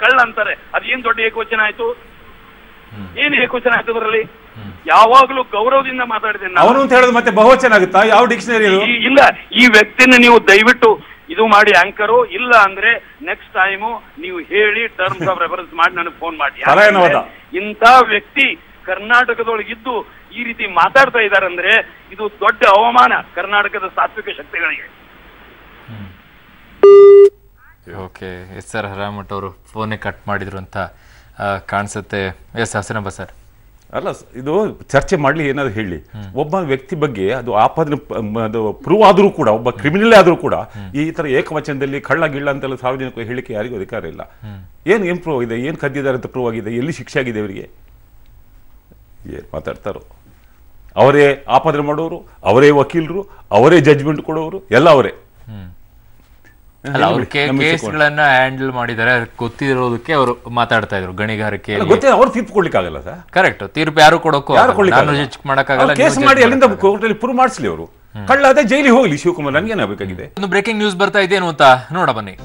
ಕಳ್ಳ ಅಂತಾರೆ. ಅದೇನ್ ದೊಡ್ಡ ಏಕವಚನ ಆಯ್ತು? ಏನ್ ಏಕವಚನ ಆಯ್ತು ಅದರಲ್ಲಿ? ಯಾವಾಗ್ಲೂ ಗೌರವದಿಂದ ಮಾತಾಡಿದ್ದೇನೆ. ಅವನು ಅಂತ ಹೇಳೋದು ಮತ್ತೆ ಬಹುವಚನ ಆಗುತ್ತಾ? ಯಾವ ಡಿಕ್ಷನರಿ ಇಲ್ಲ. ಈ ವ್ಯಕ್ತಿನ ನೀವು ದಯವಿಟ್ಟು ಇದು ಮಾಡಿ ಆಂಕರು, ಇಲ್ಲ ಅಂದ್ರೆ ನೆಕ್ಸ್ಟ್ ಟೈಮು ನೀವು ಹೇಳಿ ಟರ್ಮ್ಸ್ ಆಫ್ ರೆಫರೆನ್ಸ್ ಮಾಡಿ ನನಗೆ ಫೋನ್ ಮಾಡಿ. ಇಂಥ ವ್ಯಕ್ತಿ ಕರ್ನಾಟಕದೊಳಗಿದ್ದು ಈ ರೀತಿ ಮಾತಾಡ್ತಾ ಇದ್ದಾರೆ ಅಂದ್ರೆ ಇದು ದೊಡ್ಡ ಅವಮಾನ ಕರ್ನಾಟಕದ ಸಾತ್ವಿಕ ಶಕ್ತಿಗಳಿಗೆ. ಓಕೆ, SR ಹಿರೇಮಠ ಅವರು ಫೋನೇ ಕಟ್ ಮಾಡಿದ್ರು ಅಂತ ಕಾಣಿಸುತ್ತೆ. ಹಸನಬ್ಬ ಸರ್, ಅಲ್ಲ, ಇದು ಚರ್ಚೆ ಮಾಡ್ಲಿ ಏನಾದ್ರು ಹೇಳಿ. ಒಬ್ಬ ವ್ಯಕ್ತಿ ಬಗ್ಗೆ ಅದು ಆಪಾದನೆ ಅದು ಪ್ರೂವ್ ಆದ್ರೂ ಕೂಡ, ಒಬ್ಬ ಕ್ರಿಮಿನಲ್ ಆದ್ರೂ ಕೂಡ ಈ ತರ ಏಕವಚನದಲ್ಲಿ ಕಳ್ಳ ಗಿಳ್ಳ ಅಂತೆಲ್ಲ ಸಾರ್ವಜನಿಕ ಹೇಳಿಕೆ ಯಾರಿಗೂ ಅಧಿಕಾರ ಇಲ್ಲ. ಏನ್ ಪ್ರೂವ್ ಆಗಿದೆ? ಏನ್ ಕದ್ದಿದ್ದಾರೆ ಅಂತ ಪ್ರೂವ್ ಆಗಿದೆ? ಎಲ್ಲಿ ಶಿಕ್ಷೆ ಆಗಿದೆ ಅವರಿಗೆ? ಏನ್ ಮಾತಾಡ್ತಾರೋ? ಅವರೇ ಆಪಾದನೆ ಮಾಡೋರು, ಅವರೇ ವಕೀಲರು, ಅವರೇ ಜಡ್ಜ್ಮೆಂಟ್ ಕೊಡೋರು, ಎಲ್ಲ ಅವರೇ. ಕೇಸ್ಗಳನ್ನ ಹ್ಯಾಂಡಲ್ ಮಾಡಿದ್ದಾರೆ, ಗೊತ್ತಿರೋದಕ್ಕೆ ಅವರು ಮಾತಾಡ್ತಾ ಇದ್ರು. ಗಣಿಗಾರಿಕೆ ಅವ್ರು ತೀರ್ಪು ಕೊಡ್ಲಿಕ್ಕೆ ಆಗಲ್ಲ ಸರ್. ಕರೆಕ್ಟ್, ತೀರ್ಪು ಯಾರು ಕೊಡೋಕ್ಕೂ ಮಾಡಕ್ಕಾಗಲ್ಲ. ಕೇಸ್ ಮಾಡಿ ಅಲ್ಲಿಂದ ಕೋರ್ಟಲ್ಲಿ ಪ್ರೂವ್ ಮಾಡಿಸ್ಲಿ ಅವರು. ಕಳ್ಳ ಅದೇ ಜೈಲಿಗೆ ಹೋಗ್ಲಿ ಶಿವಕುಮಾರ್, ನನ್ಗೇನಾಗಬೇಕಾಗಿದೆ? ಒಂದು ಬ್ರೇಕಿಂಗ್ ನ್ಯೂಸ್ ಬರ್ತಾ ಇದೇನು ಅಂತ ನೋಡ ಬನ್ನಿ.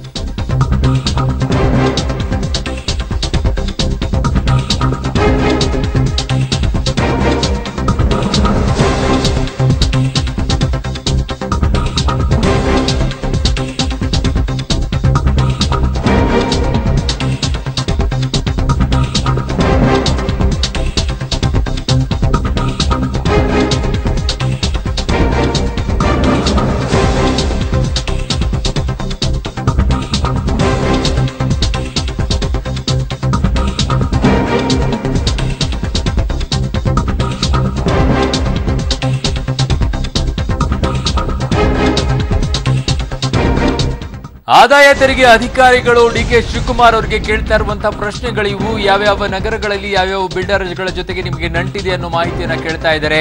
ಆದಾಯ ತೆರಿಗೆ ಅಧಿಕಾರಿಗಳು ಡಿಕೆ ಶಿವಕುಮಾರ್ ಅವರಿಗೆ ಕೇಳ್ತಾ ಇರುವಂತಹ ಪ್ರಶ್ನೆಗಳಿವು. ಯಾವ್ಯಾವ ನಗರಗಳಲ್ಲಿ ಯಾವ್ಯಾವ ಬಿಲ್ಡರ್ಗಳ ಜೊತೆಗೆ ನಿಮಗೆ ನಂಟಿದೆ ಅನ್ನೋ ಮಾಹಿತಿಯನ್ನ ಕೇಳ್ತಾ ಇದ್ದಾರೆ.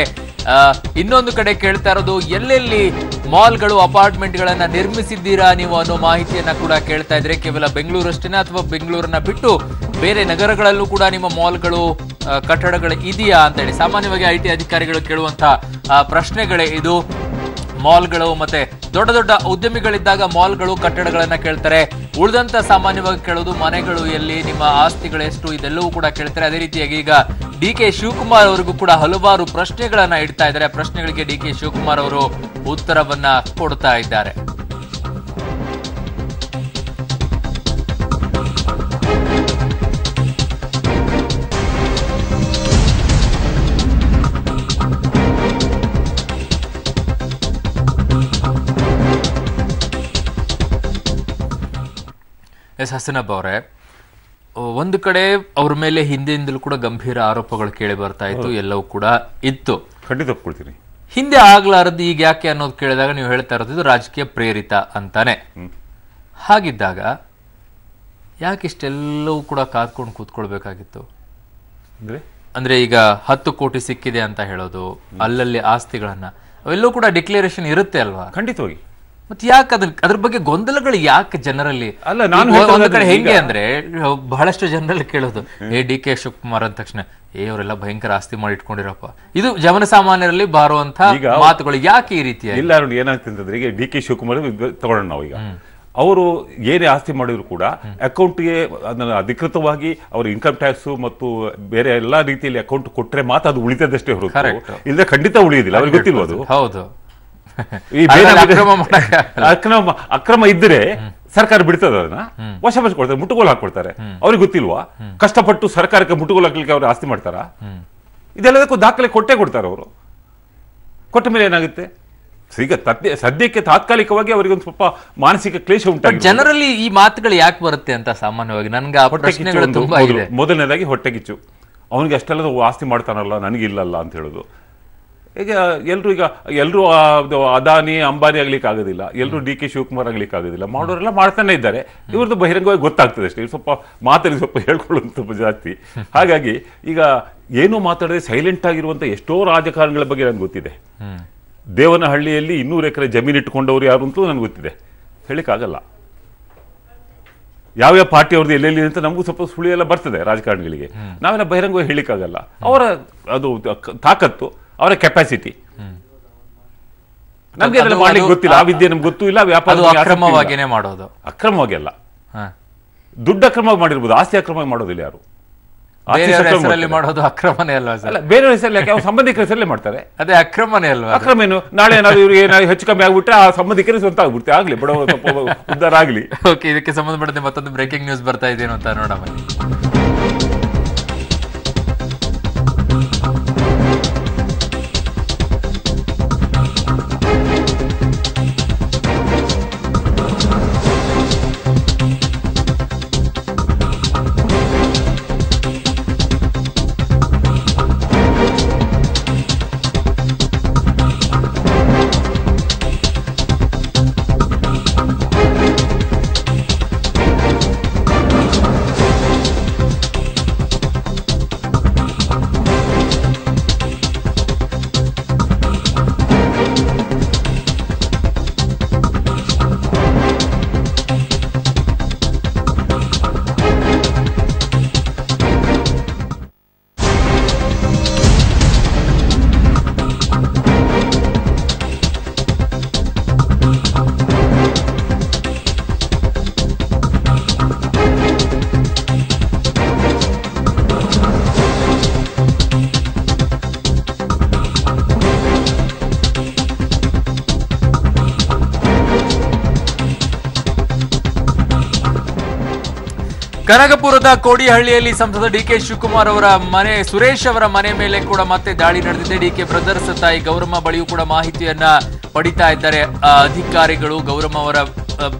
ಇನ್ನೊಂದು ಕಡೆ ಕೇಳ್ತಾ ಇರೋದು ಎಲ್ಲೆಲ್ಲಿ ಮಾಲ್ಗಳು ಅಪಾರ್ಟ್ಮೆಂಟ್ಗಳನ್ನ ನಿರ್ಮಿಸಿದ್ದೀರಾ ನೀವು ಅನ್ನೋ ಮಾಹಿತಿಯನ್ನ ಕೂಡ ಕೇಳ್ತಾ ಇದ್ರೆ. ಕೇವಲ ಬೆಂಗಳೂರು ಅಷ್ಟೇನಾ ಅಥವಾ ಬೆಂಗಳೂರನ್ನ ಬಿಟ್ಟು ಬೇರೆ ನಗರಗಳಲ್ಲೂ ಕೂಡ ನಿಮ್ಮ ಮಾಲ್ಗಳು ಕಟ್ಟಡಗಳು ಇದೆಯಾ ಅಂತ ಹೇಳಿ ಸಾಮಾನ್ಯವಾಗಿ ಐಟಿ ಅಧಿಕಾರಿಗಳು ಕೇಳುವಂತಹ ಪ್ರಶ್ನೆಗಳೇ ಇದು. ಮಾಲ್ಗಳು ಮತ್ತೆ ದೊಡ್ಡ ದೊಡ್ಡ ಉದ್ಯಮಿಗಳಿದ್ದಾಗ ಮಾಲ್ಗಳು ಕಟ್ಟಡಗಳನ್ನ ಕೇಳ್ತಾರೆ. ಉಳಿದಂತ ಸಾಮಾನ್ಯವಾಗಿ ಕೇಳೋದು ಮನೆಗಳು ಎಲ್ಲಿ, ನಿಮ್ಮ ಆಸ್ತಿಗಳು ಎಷ್ಟು, ಇದೆಲ್ಲವೂ ಕೂಡ ಕೇಳ್ತಾರೆ. ಅದೇ ರೀತಿಯಾಗಿ ಈಗ ಡಿಕೆ ಶಿವಕುಮಾರ್ ಅವರಿಗೂ ಕೂಡ ಹಲವಾರು ಪ್ರಶ್ನೆಗಳನ್ನ ಇಡ್ತಾ ಇದ್ದಾರೆ. ಪ್ರಶ್ನೆಗಳಿಗೆ ಡಿಕೆ ಶಿವಕುಮಾರ್ ಅವರು ಉತ್ತರವನ್ನ ಕೊಡ್ತಾ ಇದ್ದಾರೆ. ಹಸನಬ್ ಅವರೇ, ಒಂದು ಕಡೆ ಅವ್ರ ಮೇಲೆ ಹಿಂದೆಯಿಂದಲೂ ಕೂಡ ಗಂಭೀರ ಆರೋಪಗಳು ಕೇಳಿ ಬರ್ತಾ ಇತ್ತು, ಎಲ್ಲವೂ ಕೂಡ ಇತ್ತು. ಖಂಡಿತ ಒಪ್ಕೊಳ್ತೀನಿ. ಹಿಂದೆ ಆಗ್ಲಾರದು ಈಗ ಯಾಕೆ ಅನ್ನೋದು ಕೇಳಿದಾಗ ನೀವು ಹೇಳ್ತಾ ಇರೋದು ಇದು ರಾಜಕೀಯ ಪ್ರೇರಿತ ಅಂತಾನೆ. ಹಾಗಿದ್ದಾಗ ಯಾಕೆ ಇಷ್ಟೆಲ್ಲವೂ ಕೂಡ ಕಾದ್ಕೊಂಡು ಕೂತ್ಕೊಳ್ಬೇಕಾಗಿತ್ತು? ಅಂದ್ರೆ ಈಗ 10 ಕೋಟಿ ಸಿಕ್ಕಿದೆ ಅಂತ ಹೇಳೋದು, ಅಲ್ಲಲ್ಲಿ ಆಸ್ತಿಗಳನ್ನ, ಅವೆಲ್ಲವೂ ಕೂಡ ಡಿಕ್ಲೇರೇಷನ್ ಇರುತ್ತೆ ಅಲ್ವಾ? ಖಂಡಿತವಾಗಿ. ಮತ್ತೆ ಯಾಕೆ ಅದ್ರ ಬಗ್ಗೆ ಗೊಂದಲಗಳು ಯಾಕೆ ಜನರಲ್ಲಿ? ಅಲ್ಲ, ನಾನು ಒಂದು ಕಡೆ ಹೆಂಗೆ ಅಂದ್ರೆ ಬಹಳಷ್ಟು ಜನರಲ್ಲಿ ಕೇಳೋದು, ಡಿ ಕೆ ಶಿವಕುಮಾರ್ ಅಂದ ತಕ್ಷಣ ಅವರೆಲ್ಲ ಭಯಂಕರ ಆಸ್ತಿ ಮಾಡಿ ಇಟ್ಕೊಂಡಿರಪ್ಪ, ಇದು ಜನಸಾಮಾನ್ಯರಲ್ಲಿ ಬಾರುವಂತ ಮಾತುಗಳು. ಯಾಕೆ ಈ ರೀತಿ ಇಲ್ಲ? ಏನಾಗ್ತಂದ್ರೆ ಈಗ ಡಿ ಕೆ ಶಿವಕುಮಾರ್ ತಗೊಳ್ಳೋಣ ನಾವು. ಈಗ ಅವರು ಏನೇ ಆಸ್ತಿ ಮಾಡಿದ್ರು ಕೂಡ ಅಕೌಂಟ್ಗೆ ಅದನ್ನ ಅಧಿಕೃತವಾಗಿ ಅವ್ರ ಇನ್ಕಮ್ ಟ್ಯಾಕ್ಸ್ ಮತ್ತು ಬೇರೆ ಎಲ್ಲಾ ರೀತಿಯಲ್ಲಿ ಅಕೌಂಟ್ ಕೊಟ್ರೆ ಮಾತ್ರ ಅದು ಉಳಿತದಷ್ಟೇ ಹೊರತು ಇಲ್ಲದೆ ಖಂಡಿತ ಉಳಿಯೋದಿಲ್ಲ. ಅವ್ರಿಗೆ ಗೊತ್ತಿಲ್ವ ಅದು? ಹೌದು. ಈ ಅಕ್ರಮ ಇದ್ರೆ ಸರ್ಕಾರ ಬಿಡ್ತದ, ಅದನ್ನ ವಶಪಡಿಸ್ಕೊಳ್ತಾರೆ, ಮುಟ್ಟುಗೋಲು ಹಾಕೊಳ್ತಾರೆ. ಅವ್ರಿಗೆ ಗೊತ್ತಿಲ್ವಾ? ಕಷ್ಟಪಟ್ಟು ಸರ್ಕಾರಕ್ಕೆ ಮುಟ್ಟುಗೋಲು ಹಾಕ್ಲಿಕ್ಕೆ ಅವ್ರು ಆಸ್ತಿ ಮಾಡ್ತಾರ? ಇದೆಲ್ಲದಕ್ಕೂ ದಾಖಲೆ ಕೊಟ್ಟೆ ಕೊಡ್ತಾರೆ ಅವರು. ಕೊಟ್ಟ ಮೇಲೆ ಏನಾಗುತ್ತೆ? ಈಗ ಸದ್ಯಕ್ಕೆ ತಾತ್ಕಾಲಿಕವಾಗಿ ಅವರಿಗೆ ಒಂದು ಸ್ವಲ್ಪ ಮಾನಸಿಕ ಕ್ಲೇಶ ಉಂಟಾಗಿ ಜನರಲ್ಲಿ ಈ ಮಾತುಗಳು ಯಾಕೆ ಬರುತ್ತೆ ಅಂತ ಸಾಮಾನ್ಯವಾಗಿ ನನ್ಗೆ ಮೊದಲನೇದಾಗಿ ಹೊಟ್ಟೆಗಿಚ್ಚು. ಅವನಿಗೆ ಅಷ್ಟೆಲ್ಲ ಆಸ್ತಿ ಮಾಡ್ತಾನಲ್ಲ, ನನಗಿಲ್ಲಲ್ಲ ಅಂತ ಹೇಳೋದು. ಈಗ ಎಲ್ಲರೂ ಅದಾನಿ ಅಂಬಾನಿ ಆಗ್ಲಿಕ್ಕೆ ಆಗೋದಿಲ್ಲ, ಎಲ್ಲರೂ ಡಿ ಕೆ ಶಿವಕುಮಾರ್ ಆಗ್ಲಿಕ್ಕೆ ಆಗೋದಿಲ್ಲ. ಮಾಡೋರೆಲ್ಲ ಮಾಡ್ತಾನೆ ಇದ್ದಾರೆ. ಇವ್ರದ್ದು ಬಹಿರಂಗವಾಗಿ ಗೊತ್ತಾಗ್ತದೆ ಅಷ್ಟೇ. ಸ್ವಲ್ಪ ಮಾತಲ್ಲಿ ಸ್ವಲ್ಪ ಹೇಳ್ಕೊಳ್ಳೋದು ಸ್ವಲ್ಪ ಜಾಸ್ತಿ. ಹಾಗಾಗಿ ಈಗ ಏನೂ ಮಾತಾಡದೆ ಸೈಲೆಂಟ್ ಆಗಿರುವಂತ ಎಷ್ಟೋ ರಾಜಕಾರಣಿಗಳ ಬಗ್ಗೆ ನನಗೆ ಗೊತ್ತಿದೆ. ದೇವನಹಳ್ಳಿಯಲ್ಲಿ 200 ಎಕರೆ ಜಮೀನು ಇಟ್ಕೊಂಡವ್ರು ಯಾರು ಅಂತಲೂ ನನಗೆ ಗೊತ್ತಿದೆ. ಹೇಳಿಕ್ಕಾಗಲ್ಲ ಯಾವ್ಯಾವ ಪಾರ್ಟಿ ಅವ್ರದ್ದು ಎಲ್ಲೆಲ್ಲಿ ಅಂತ ನಮಗೂ ಸ್ವಲ್ಪ ಸುಳಿ ಎಲ್ಲ ಬರ್ತದೆ ರಾಜಕಾರಣಿಗಳಿಗೆ. ನಾವೆಲ್ಲ ಬಹಿರಂಗವಾಗಿ ಹೇಳಿಕ್ಕಾಗಲ್ಲ. ಅವರ ಅದು ತಾಕತ್ತು, ಅವರ ಕೆಪಾಸಿಟಿ ನಮ್ಗೆ ಮಾಡ್ಲಿಕ್ಕೆ ಗೊತ್ತಿಲ್ಲ. ಆ ವಿದ್ಯೆ ನಮ್ಗೆ ಗೊತ್ತೂ ಇಲ್ಲ. ವ್ಯಾಪಾರ ಅಕ್ರಮವಾಗಿನೇ ಮಾಡೋದು. ಅಕ್ರಮವಾಗಿ ಅಲ್ಲ, ದುಡ್ಡು ಅಕ್ರಮವಾಗಿ ಮಾಡಿರ್ಬೋದು, ಆಸ್ತಿ ಅಕ್ರಮವಾಗಿ ಮಾಡೋದಿಲ್ಲ ಯಾರು. ಮಾಡೋದು ಅಕ್ರಮನೇ ಅಲ್ವಾ ಸರ್? ಬೇರೆ ಹೆಸರಲ್ಲಿ ಯಾವ ಸಂಬಂಧಿಕರ ಹೆಸರಲ್ಲೇ ಮಾಡ್ತಾರೆ, ಅದೇ ಅಕ್ರಮನೇ ಅಲ್ವಾ? ಅಕ್ರಮ ಏನು? ನಾಳೆ ಏನಾದ್ರು ಇವ್ರಿಗೆ ಏನಾದ್ರು ಹೆಚ್ಚು ಕಮ್ಮಿ ಆಗ್ಬಿಟ್ರೆ ಆ ಸಂಬಂಧಿಕರೇ ಸ್ವಂತ ಆಗ್ಬಿಡ್ತೆ, ಆಗ್ಲಿ ಬಡವ ಉದ್ದಾರ ಆಗ್ಲಿ. ಓಕೆ, ಇದಕ್ಕೆ ಸಂಬಂಧಪಟ್ಟಂತೆ ಮತ್ತೊಂದು ಬ್ರೇಕಿಂಗ್ ನ್ಯೂಸ್ ಬರ್ತಾ ಇದೇನು ಅಂತ ನೋಡೋಣ. ಕನಕಪುರದ ಕೋಡಿಹಳ್ಳಿಯಲ್ಲಿ ಸಂಸದ ಡಿಕೆ ಶಿವಕುಮಾರ್ ಅವರ ಮನೆ, ಸುರೇಶ್ ಅವರ ಮನೆ ಮೇಲೆ ಕೂಡ ಮತ್ತೆ ದಾಳಿ ನಡೆದಿದೆ. ಡಿಕೆ ಬ್ರದರ್ಸ್ ತಾಯಿ ಗೌರಮ್ಮ ಬಳಿಯೂ ಕೂಡ ಮಾಹಿತಿಯನ್ನ ಪಡಿತಾ ಇದ್ದಾರೆ ಅಧಿಕಾರಿಗಳು. ಗೌರಮ್ಮ ಅವರ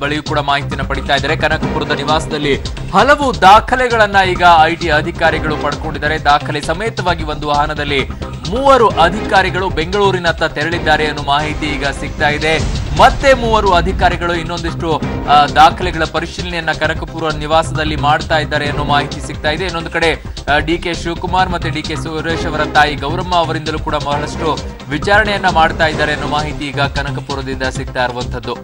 ಬಳಿಯೂ ಕೂಡ ಮಾಹಿತಿಯನ್ನ ಪಡಿತಾ ಇದ್ದಾರೆ. ಕನಕಪುರದ ನಿವಾಸದಲ್ಲಿ ಹಲವು ದಾಖಲೆಗಳನ್ನ ಈಗ ಐಟಿ ಅಧಿಕಾರಿಗಳು ಪಡ್ಕೊಂಡಿದ್ದಾರೆ. ದಾಖಲೆ ಸಮೇತವಾಗಿ ಒಂದು ವಾಹನದಲ್ಲಿ 3 ಅಧಿಕಾರಿಗಳು ಬೆಂಗಳೂರಿನತ್ತ ತೆರಳಿದ್ದಾರೆ ಅನ್ನೋ ಮಾಹಿತಿ ಈಗ ಸಿಗ್ತಾ ಇದೆ. ಮತ್ತೆ 3 ಅಧಿಕಾರಿಗಳು ಇನ್ನೊಂದಿಷ್ಟು ದಾಖಲೆಗಳ ಪರಿಶೀಲನೆಯನ್ನ ಕನಕಪುರ ನಿವಾಸದಲ್ಲಿ ಮಾಡ್ತಾ ಇದ್ದಾರೆ ಅನ್ನೋ ಮಾಹಿತಿ ಸಿಗ್ತಾ ಇದೆ. ಇನ್ನೊಂದು ಕಡೆ ಡಿಕೆ ಶಿವಕುಮಾರ್ ಮತ್ತೆ ಡಿಕೆ ಸುರೇಶ್ ಅವರ ತಾಯಿ ಗೌರಮ್ಮ ಅವರಿಂದಲೂ ಕೂಡ ಬಹಳಷ್ಟು ವಿಚಾರಣೆಯನ್ನ ಮಾಡ್ತಾ ಇದ್ದಾರೆ ಅನ್ನೋ ಮಾಹಿತಿ ಈಗ ಕನಕಪುರದಿಂದ ಸಿಗ್ತಾ ಇರುವಂತದ್ದು.